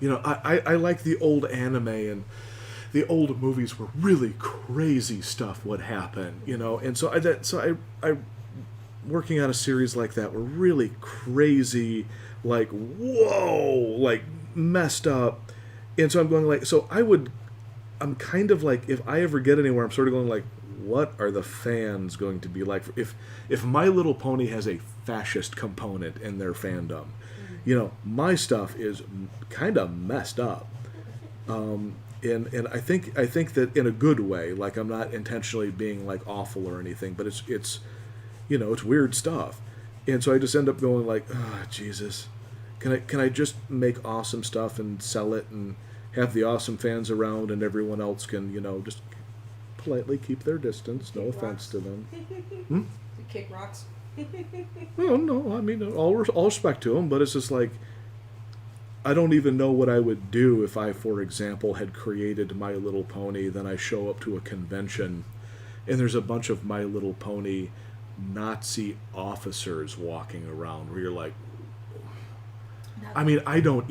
You know, I like the old anime and the old movies where really crazy stuff would happen, you know, and I working on a series like that were really crazy, like whoa, like messed up, and so I'm going like, I'm kind of like, if I ever get anywhere, I'm sort of going like, what are the fans going to be like if My Little Pony has a fascist component in their fandom, you know, my stuff is kind of messed up. And I think that in a good way, like I'm not intentionally being like awful or anything, but it's you know, it's weird stuff, and so I just end up going like, oh, Jesus, can I just make awesome stuff and sell it and have the awesome fans around, and everyone else can, you know, just politely keep their distance. No offense to them. Kick rocks. Well, no, I mean all respect to them, but it's just like, I don't even know what I would do if I, for example, had created My Little Pony. Then I show up to a convention, and there's a bunch of My Little Pony Nazi officers walking around. Where you're like, I mean, I can't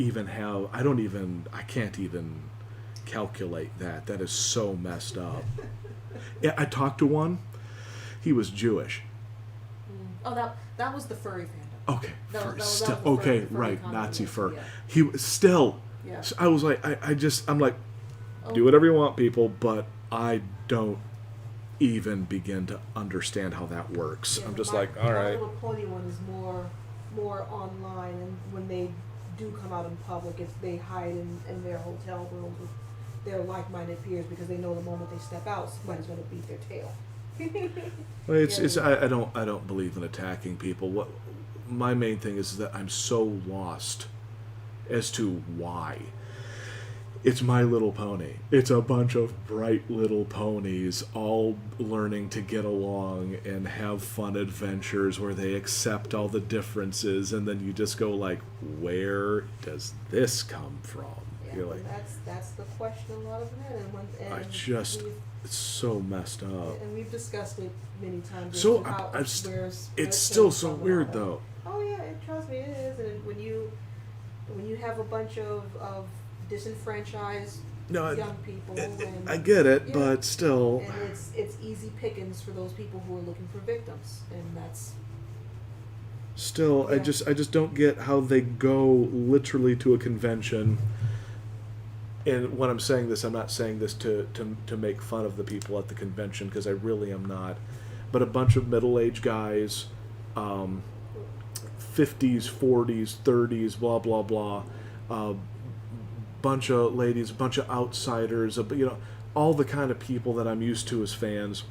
even calculate that. That is so messed up. Yeah, I talked to one. He was Jewish. Oh, that was the furry fandom. Okay, That was still the okay, furry right? content, Nazi fur. yeah. He was still. Yeah. So I was like, I'm like, do whatever you want, people, but I don't even begin to understand how that works. Yeah, I'm just my, like, all My right. Little Pony one is more online, and when they do come out in public, they hide in their hotel rooms with their like-minded peers because they know the moment they step out, somebody's going to beat their tail. Well, I don't believe in attacking people. What my main thing is that I'm so lost as to why. It's My Little Pony. It's a bunch of bright little ponies all learning to get along and have fun adventures where they accept all the differences, and then you just go like, where does this come from? Yeah, You're like, that's the question a lot of men, it's so messed up. and we've discussed it many times. So how, it's where still it so came from weird and all though. that. Oh yeah, trust me, it is. And when you have a bunch of disenfranchised No, young people, and I get it, yeah, but still. and it's easy pickings for those people who are looking for victims, and that's Still, Yeah. I just don't get how they go literally to a convention. And when I'm saying this, I'm not saying this to make fun of the people at the convention, because I really am not. But a bunch of middle-aged guys, 50s, 40s, 30s, blah blah blah, bunch of ladies, a bunch of outsiders, you know, all the kind of people that I'm used to as fans,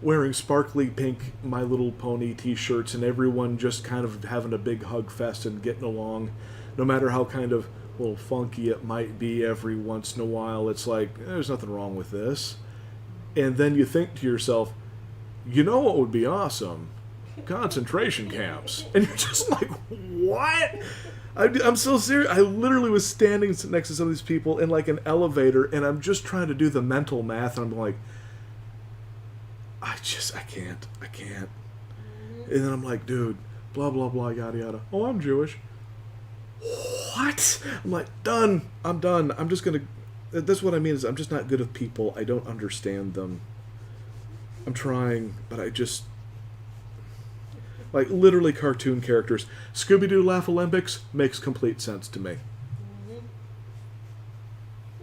wearing sparkly pink My Little Pony t-shirts, and everyone just kind of having a big hug fest and getting along, no matter how kind of little funky it might be every once in a while. It's like, there's nothing wrong with this. And then you think to yourself, you know what would be awesome? Concentration camps. And you're just like, what? I'm so serious. I literally was standing next to some of these people in like an elevator, and I'm just trying to do the mental math, and I'm like, I can't. And then I'm like, dude, blah, blah, blah, yada, yada. Oh, I'm Jewish. What? I'm like, done. I'm done. I'm just going to... That's what I mean, is I'm just not good with people. I don't understand them. I'm trying, but I just... Like, literally cartoon characters. Scooby-Doo Laugh Olympics makes complete sense to me.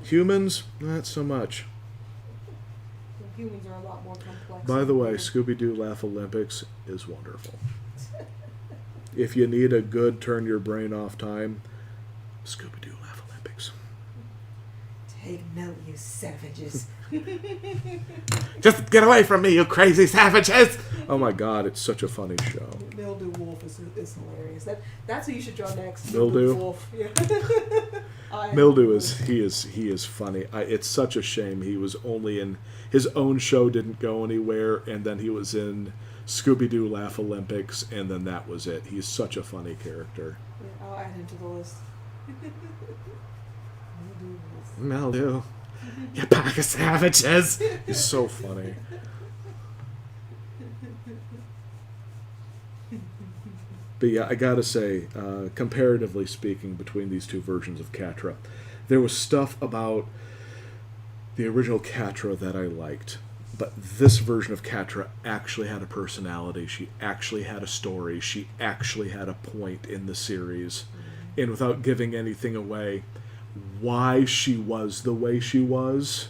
Humans, not so much. Humans are a lot more complex. By the way, Scooby-Doo Laugh Olympics is wonderful. If you need a good turn your brain off time, Scooby-Doo Laugh Olympics. Take note, you savages. Just get away from me, you crazy savages! Oh my god, it's such a funny show. Mildew Wolf is hilarious. That's who you should draw next. Mildew? Wolf. Yeah. Mildew he is funny. It's such a shame he was only in his own show, didn't go anywhere, and then he was in Scooby-Doo Laugh Olympics, and then that was it. He's such a funny character. Yeah, I'll add him to the list. Mildew, you pack of savages. He's so funny. But yeah, I gotta say, comparatively speaking, between these two versions of Catra, there was stuff about the original Catra that I liked. But this version of Catra actually had a personality. She actually had a story. She actually had a point in the series. And without giving anything away, why she was the way she was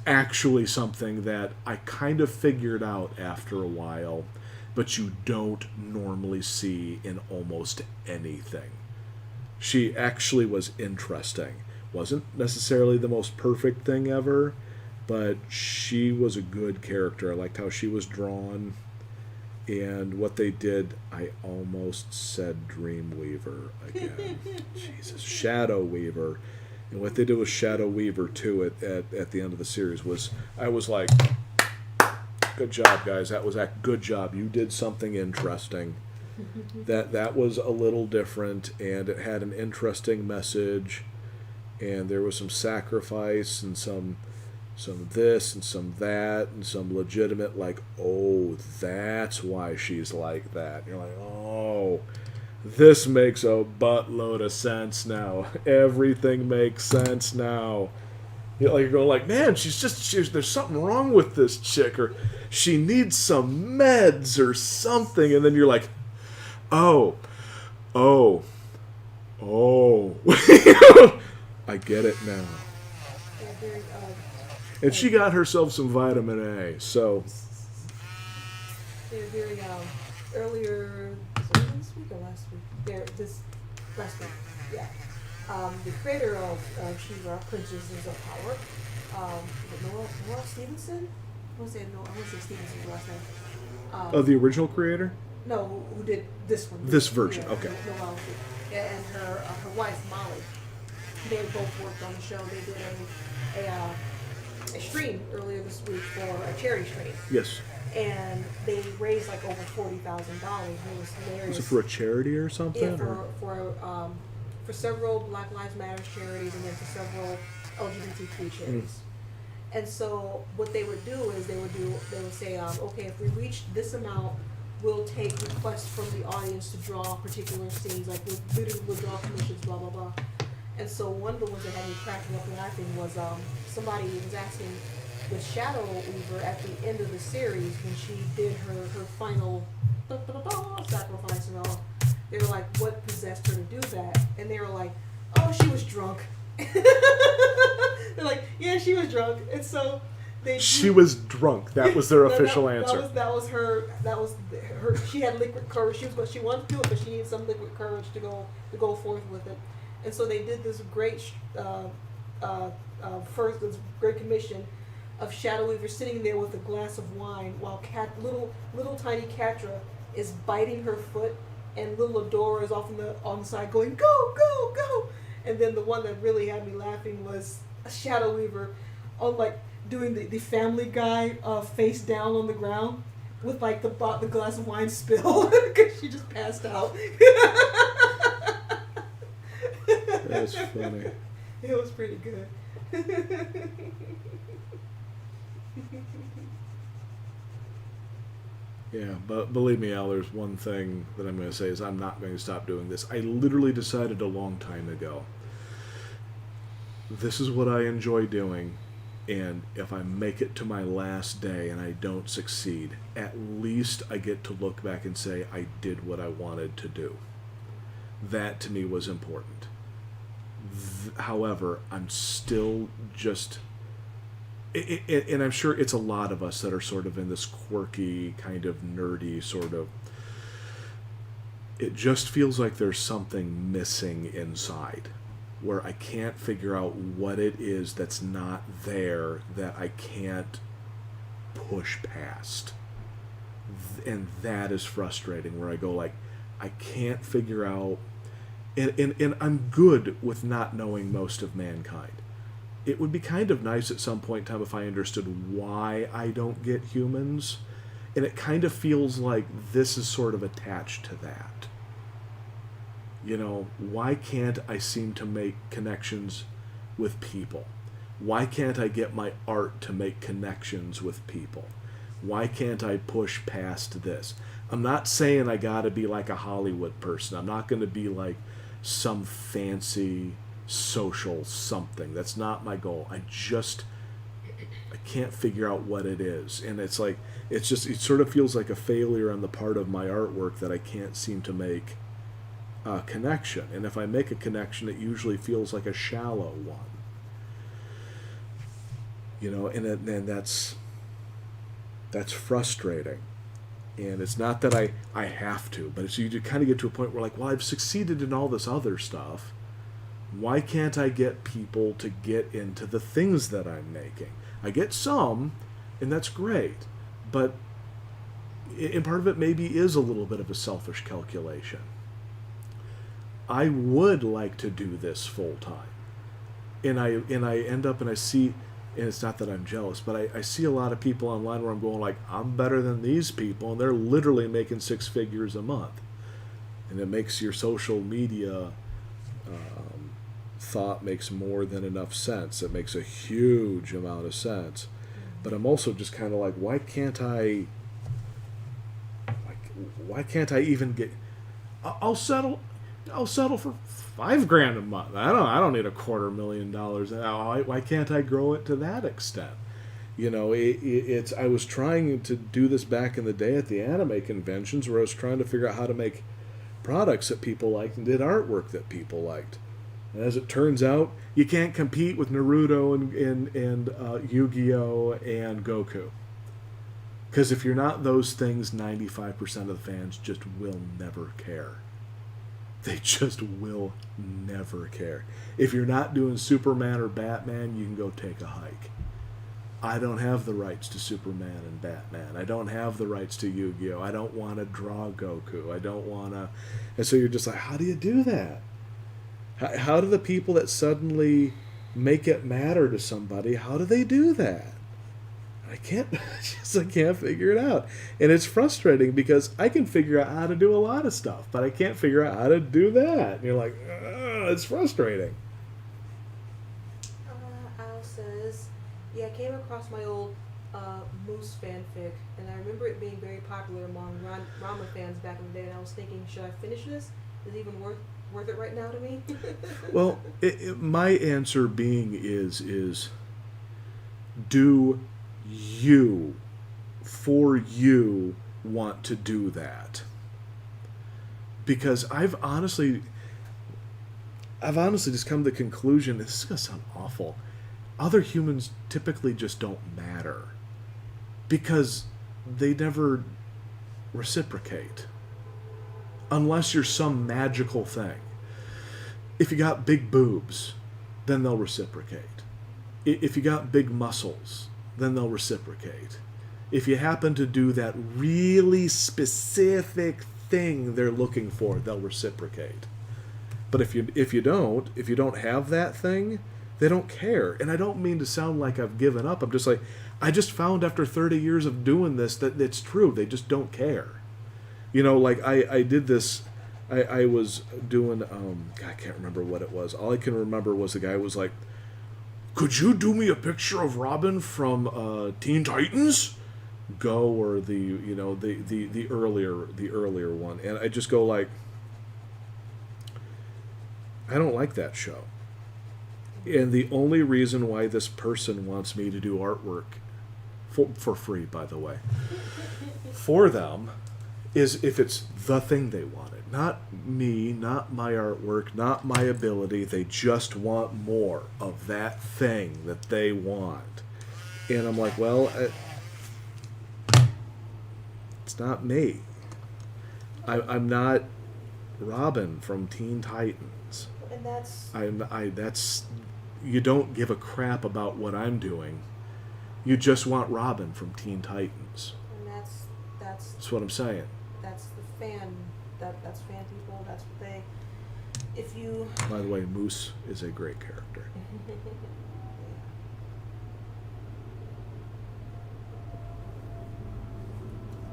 actually something that I kind of figured out after a while, but you don't normally see in almost anything. She actually was interesting. Wasn't necessarily the most perfect thing ever, but she was a good character. I liked how she was drawn. And what they did, I almost said Dreamweaver again. Jesus, Shadow Weaver. And what they did with Shadow Weaver, too, at the end of the series was, I was like, good job, guys. That was a good job. You did something interesting. That was a little different, and it had an interesting message, and there was some sacrifice and some this and some that and some legitimate, like, oh, that's why she's like that. And you're like, oh, this makes a buttload of sense now. Everything makes sense now. You're going like, man, there's something wrong with this chick, or she needs some meds or something. And then you're like, oh, I get it now. And she got herself some vitamin A, so. They're very, earlier, this week or last week? Last week, yeah. The creator of She-Ra, Princesses of Power, Noelle Stevenson? I want to say Stevenson's last name. The original creator? No, who did this one? This version, yeah, okay. Noelle, and her wife, Molly. They both worked on the show. They did a stream earlier this week for a charity stream. Yes. And they raised like over $40,000. It was hilarious. Was it for a charity or something? Yeah, for several Black Lives Matter charities, and then for several LGBTQ charities. And so what they would do is they would say, okay, if we reach this amount, we'll take requests from the audience to draw particular scenes, like we'll draw commissions, blah blah blah. And so one of the ones that had me cracking up laughing was somebody was asking the Shadow Weaver at the end of the series when she did her final sacrifice and all. They were like, what possessed her to do that? And they were like, oh, she was drunk. They're like, yeah, she was drunk. And so she was drunk. That was their official answer. That was her. She had liquid courage. She wanted to do it, but she needed some liquid courage to go forth with it. And so they did this great this great commission of Shadow Weaver sitting there with a glass of wine while little tiny Catra is biting her foot, and little Adora is off on the side going, go, go, go. And then the one that really had me laughing was Shadow Weaver on doing the Family Guy face down on the ground with the glass of wine spilled because she just passed out. That's funny. It was pretty good. Yeah, but believe me, Al, there's one thing that I'm going to say is I'm not going to stop doing this. I literally decided a long time ago, this is what I enjoy doing, and if I make it to my last day and I don't succeed, at least I get to look back and say I did what I wanted to do. That to me was important. However, I'm still just... and I'm sure it's a lot of us that are sort of in this quirky, kind of nerdy sort of... It just feels like there's something missing inside, where I can't figure out what it is that's not there that I can't push past. And that is frustrating, where I go like, I can't figure out... And I'm good with not knowing most of mankind. It would be kind of nice at some point in time if I understood why I don't get humans. And it kind of feels like this is sort of attached to that. You know, why can't I seem to make connections with people? Why can't I get my art to make connections with people? Why can't I push past this? I'm not saying I got to be like a Hollywood person. I'm not going to be like some fancy social something. That's not my goal. I can't figure out what it is. And it's like, it sort of feels like a failure on the part of my artwork that I can't seem to make a connection. And if I make a connection, it usually feels like a shallow one. You know, and that's frustrating. And it's not that I have to, but it's, you kind of get to a point where, like, well, I've succeeded in all this other stuff. Why can't I get people to get into the things that I'm making? I get some, and that's great. But and part of it maybe is a little bit of a selfish calculation. I would like to do this full time. And I end up and I see, and it's not that I'm jealous, but I see a lot of people online where I'm going like, I'm better than these people, and they're literally making 6 figures a month. And it makes your social media thought makes more than enough sense. It makes a huge amount of sense. But I'm also just kind of like, why can't I even get, I'll settle for $5,000 a month. I don't need $250,000. Why can't I grow it to that extent? You know, it's I was trying to do this back in the day at the anime conventions, where I was trying to figure out how to make products that people liked and did artwork that people liked. And as it turns out, you can't compete with Naruto and Yu-Gi-Oh! And Goku. Because if you're not those things, 95% of the fans just will never care. They just will never care. If you're not doing Superman or Batman, you can go take a hike. I don't have the rights to Superman and Batman. I don't have the rights to Yu-Gi-Oh! I don't want to draw Goku. I don't want to... And so you're just like, how do you do that? How do the people that suddenly make it matter to somebody, how do they do that? I can't figure it out. And it's frustrating because I can figure out how to do a lot of stuff, but I can't figure out how to do that. And you're like, it's frustrating. Al says, yeah, I came across my old Moose fanfic, and I remember it being very popular among Rama fans back in the day, and I was thinking, should I finish this? Is it even worth it right now to me? Well, my answer being is do you, for you, want to do that? Because I've honestly just come to the conclusion, this is going to sound awful, other humans typically just don't matter. Because they never reciprocate. Unless you're some magical thing. If you got big boobs, then they'll reciprocate. If you got big muscles, then they'll reciprocate. If you happen to do that really specific thing they're looking for, they'll reciprocate. But if you don't have that thing, they don't care. And I don't mean to sound like I've given up. I'm just like, I just found after 30 years of doing this that it's true. They just don't care. You know, like I did this, I was doing, I can't remember what it was. All I can remember was the guy was like, could you do me a picture of Robin from Teen Titans Go, or the earlier one? And I just go like, I don't like that show. And the only reason why this person wants me to do artwork, for free, by the way, for them, is if it's the thing they wanted. Not me, not my artwork, not my ability. They just want more of that thing that they want. And I'm like, well, it's not me. I'm not Robin from Teen Titans. And that's you don't give a crap about what I'm doing. You just want Robin from Teen Titans. And that's what I'm saying. That's the fan. That's fan people. That's what they. If you. By the way, Moose is a great character.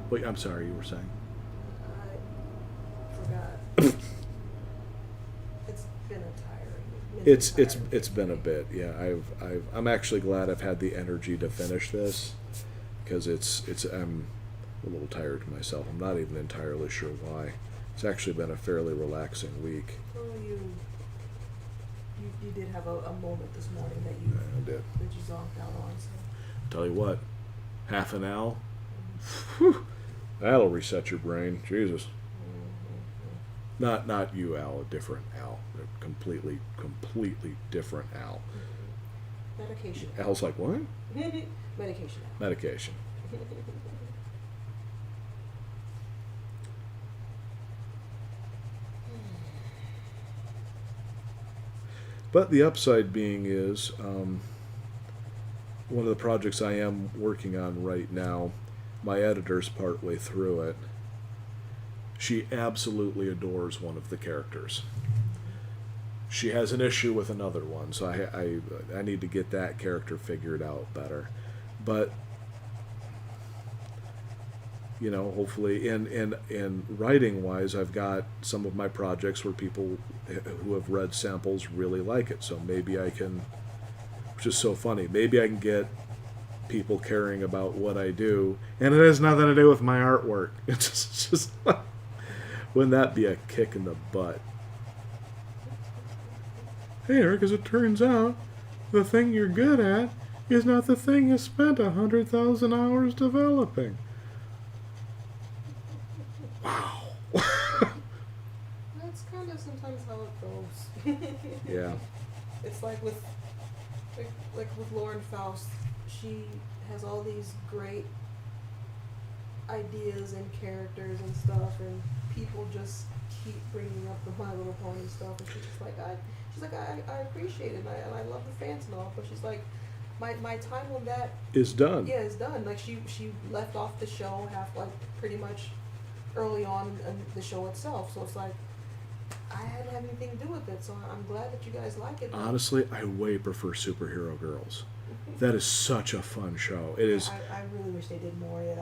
Wait, I'm sorry. You were saying. I forgot. It's been a tiring. It's been a bit. Yeah, I'm actually glad I've had the energy to finish this. because I'm a little tired myself. I'm not even entirely sure why. It's actually been a fairly relaxing week. Well, you did have a moment this morning that you zonked out on. So. Tell you what, half an hour, whew, that'll reset your brain. Jesus. Not you, Al. A different Al. A completely different Al. Medication. Al's like, what? Medication. Medication. But the upside being is, one of the projects I am working on right now, my editor's partway through it. She absolutely adores one of the characters. She has an issue with another one, so I need to get that character figured out better. But you know, hopefully, and writing wise, I've got some of my projects where people who have read samples really like it. So maybe I can, which is so funny, maybe I can get people caring about what I do, and it has nothing to do with my artwork. It's just wouldn't that be a kick in the butt? Hey, Eric, as it turns out, the thing you're good at is not the thing you spent 100,000 hours developing. Wow. That's kind of sometimes how it goes. Yeah. It's like with Lauren Faust, she has all these great ideas and characters and stuff, and people just keep bringing up the My Little Pony stuff, and she's like, I appreciate it, and I love the fans and all, but she's like, my time on that is done. Yeah, is done. Like she left off the show pretty much early on in the show itself, so it's like I hadn't had anything to do with it, so I'm glad that you guys like it. Honestly, I way prefer Superhero Girls. That is such a fun show. It is. I really wish they did more. Yeah,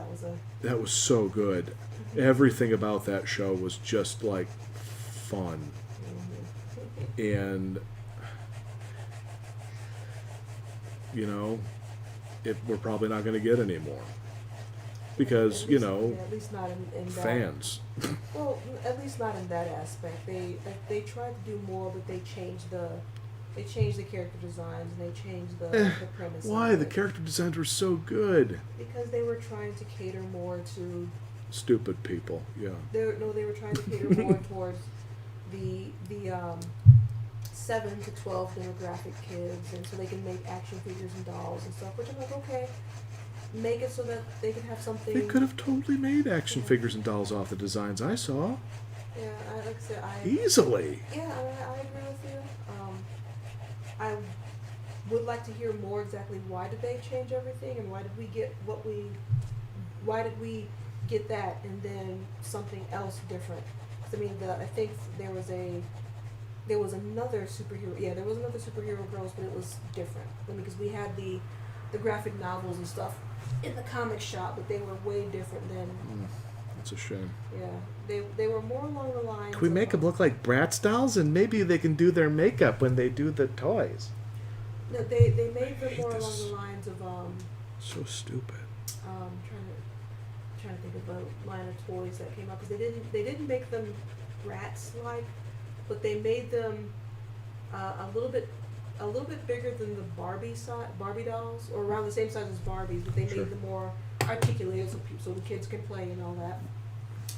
that was so good. Everything about that show was just like fun. And you know, we're probably not going to get any more. Because, at least not in that, fans. Well, at least not in that aspect. They tried to do more, but they changed the character designs, and they changed the premise. Why? The character designs were so good. Because they were trying to cater more to stupid people. Yeah. They were trying to cater more towards the 7 to 12 demographic kids, and so they can make action figures and dolls and stuff. Which I'm like, okay. Make it so that they can have something. They could have totally made action figures and dolls off the designs I saw. Yeah, like I said, easily. Yeah, I agree with you. I would like to hear more exactly why did they change everything, and why did we get that and then something else different? 'Cause I mean, I think there was another superhero. Yeah, there was another Superhero Girls, but it was different. I mean, because we had the graphic novels and stuff in the comic shop, but they were way different than. That's a shame. Yeah, they were more along the lines. Can we make them look like Bratz dolls, and maybe they can do their makeup when they do the toys? No, they made them more along the lines of So stupid. Trying to think of a line of toys that came out, because they didn't make them Bratz like, but they made them a little bit bigger than the Barbie dolls, or around the same size as Barbies, but they made them more articulated so the kids can play and all that,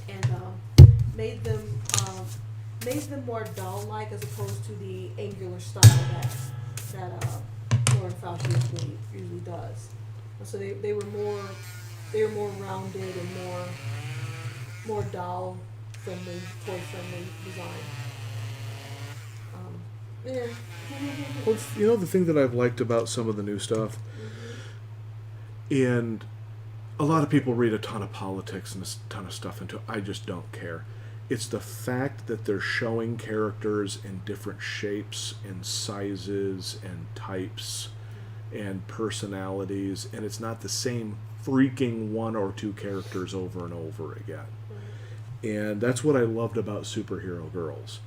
and made them more doll-like as opposed to the angular style that Lauren Faust usually does. So they were more rounded and more doll friendly, toy friendly design. Yeah. Well, the thing that I've liked about some of the new stuff, and a lot of people read a ton of politics and a ton of stuff into it. I just don't care. It's the fact that they're showing characters in different shapes and sizes and types and personalities, and it's not the same freaking one or two characters over and over again. And that's what I loved about Superhero Girls.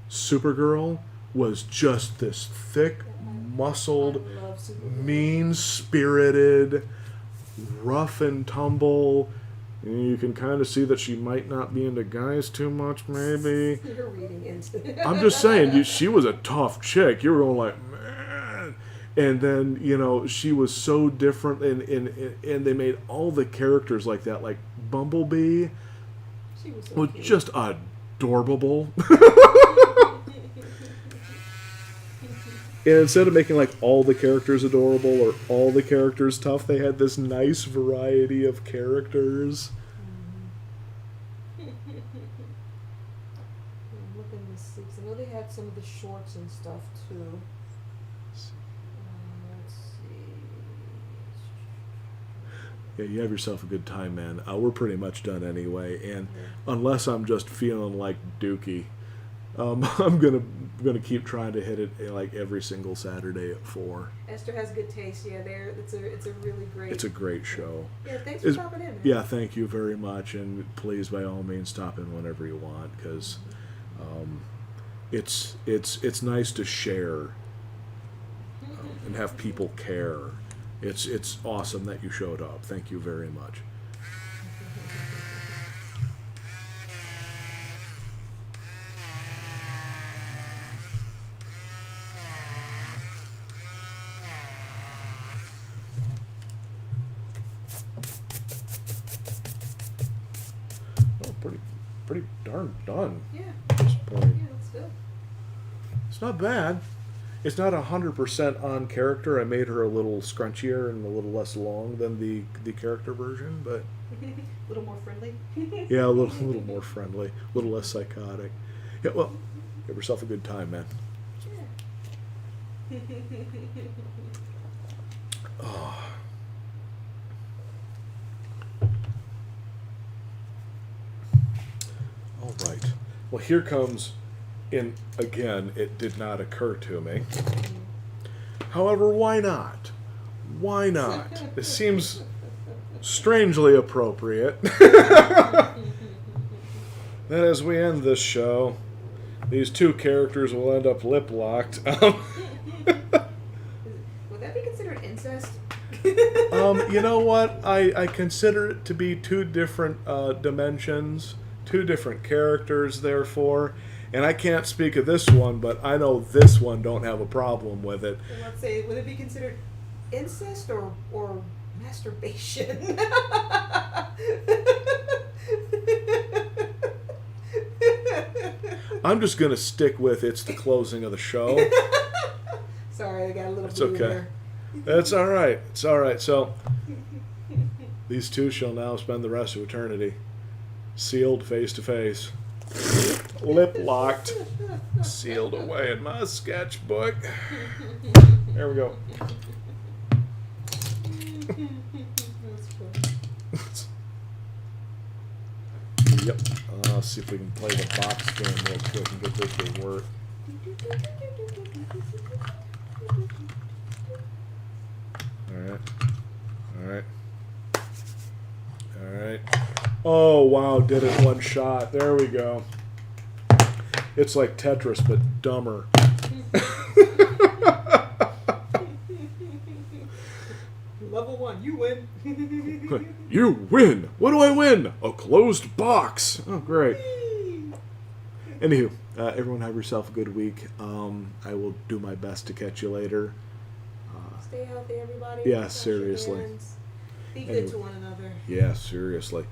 Supergirl was just this thick, muscled, mean-spirited, rough and tumble. You can kind of see that she might not be into guys too much, maybe. You're reading into it. I'm just saying, she was a tough chick. You were going like, man. And then, you know, she was so different, and they made all the characters like that. Like Bumblebee She was so was cute. just adorable. And instead of making like all the characters adorable or all the characters tough, they had this nice variety of characters. I'm looking to see, 'cause I know they had some of the shorts and stuff too. Let's see. Yeah, you have yourself a good time, man. We're pretty much done anyway, and unless I'm just feeling like Dookie, I'm gonna keep trying to hit it like every single Saturday at 4. Esther has good taste. Yeah, it's a really great. It's a great show. Yeah, thanks for stopping in, man. Yeah, thank you very much, and please, by all means, stop in whenever you want, because it's nice to share and have people care. It's awesome that you showed up. Thank you very much. Pretty darn done Yeah, at this point. yeah, that's good. It's not bad. It's not 100% on character. I made her a little scrunchier and a little less long than the character version, but A little more friendly. yeah, a little more friendly, a little less psychotic. Yeah, well, give yourself a good time, man. Yeah. Oh. All right. Well, here comes, and again, it did not occur to me. However, why not? Why not? It seems strangely appropriate that as we end this show, these two characters will end up lip locked. Would that be considered incest? You know what? I consider it to be two different dimensions, two different characters, therefore. And I can't speak of this one, but I know this one don't have a problem with it. And let's say, would it be considered incest or masturbation? I'm just going to stick with it's the closing of the show. Sorry, I got a little It's blue okay. there. That's all right. It's all right. So these two shall now spend the rest of eternity sealed face to face, lip locked, sealed away in my sketchbook. There we go. That's cool. Yep. I'll see if we can play the box game real quick and get this to work. Alright. Alright. Alright. Oh, wow. Did it one shot. There we go. It's like Tetris, but dumber. Level 1, you win. You win! What do I win? A closed box! Oh, great. Anywho, everyone have yourself a good week. I will do my best to catch you later. Stay healthy, everybody. Yeah, Wash your seriously. hands. Be Anyway. good to one another. Yeah, seriously.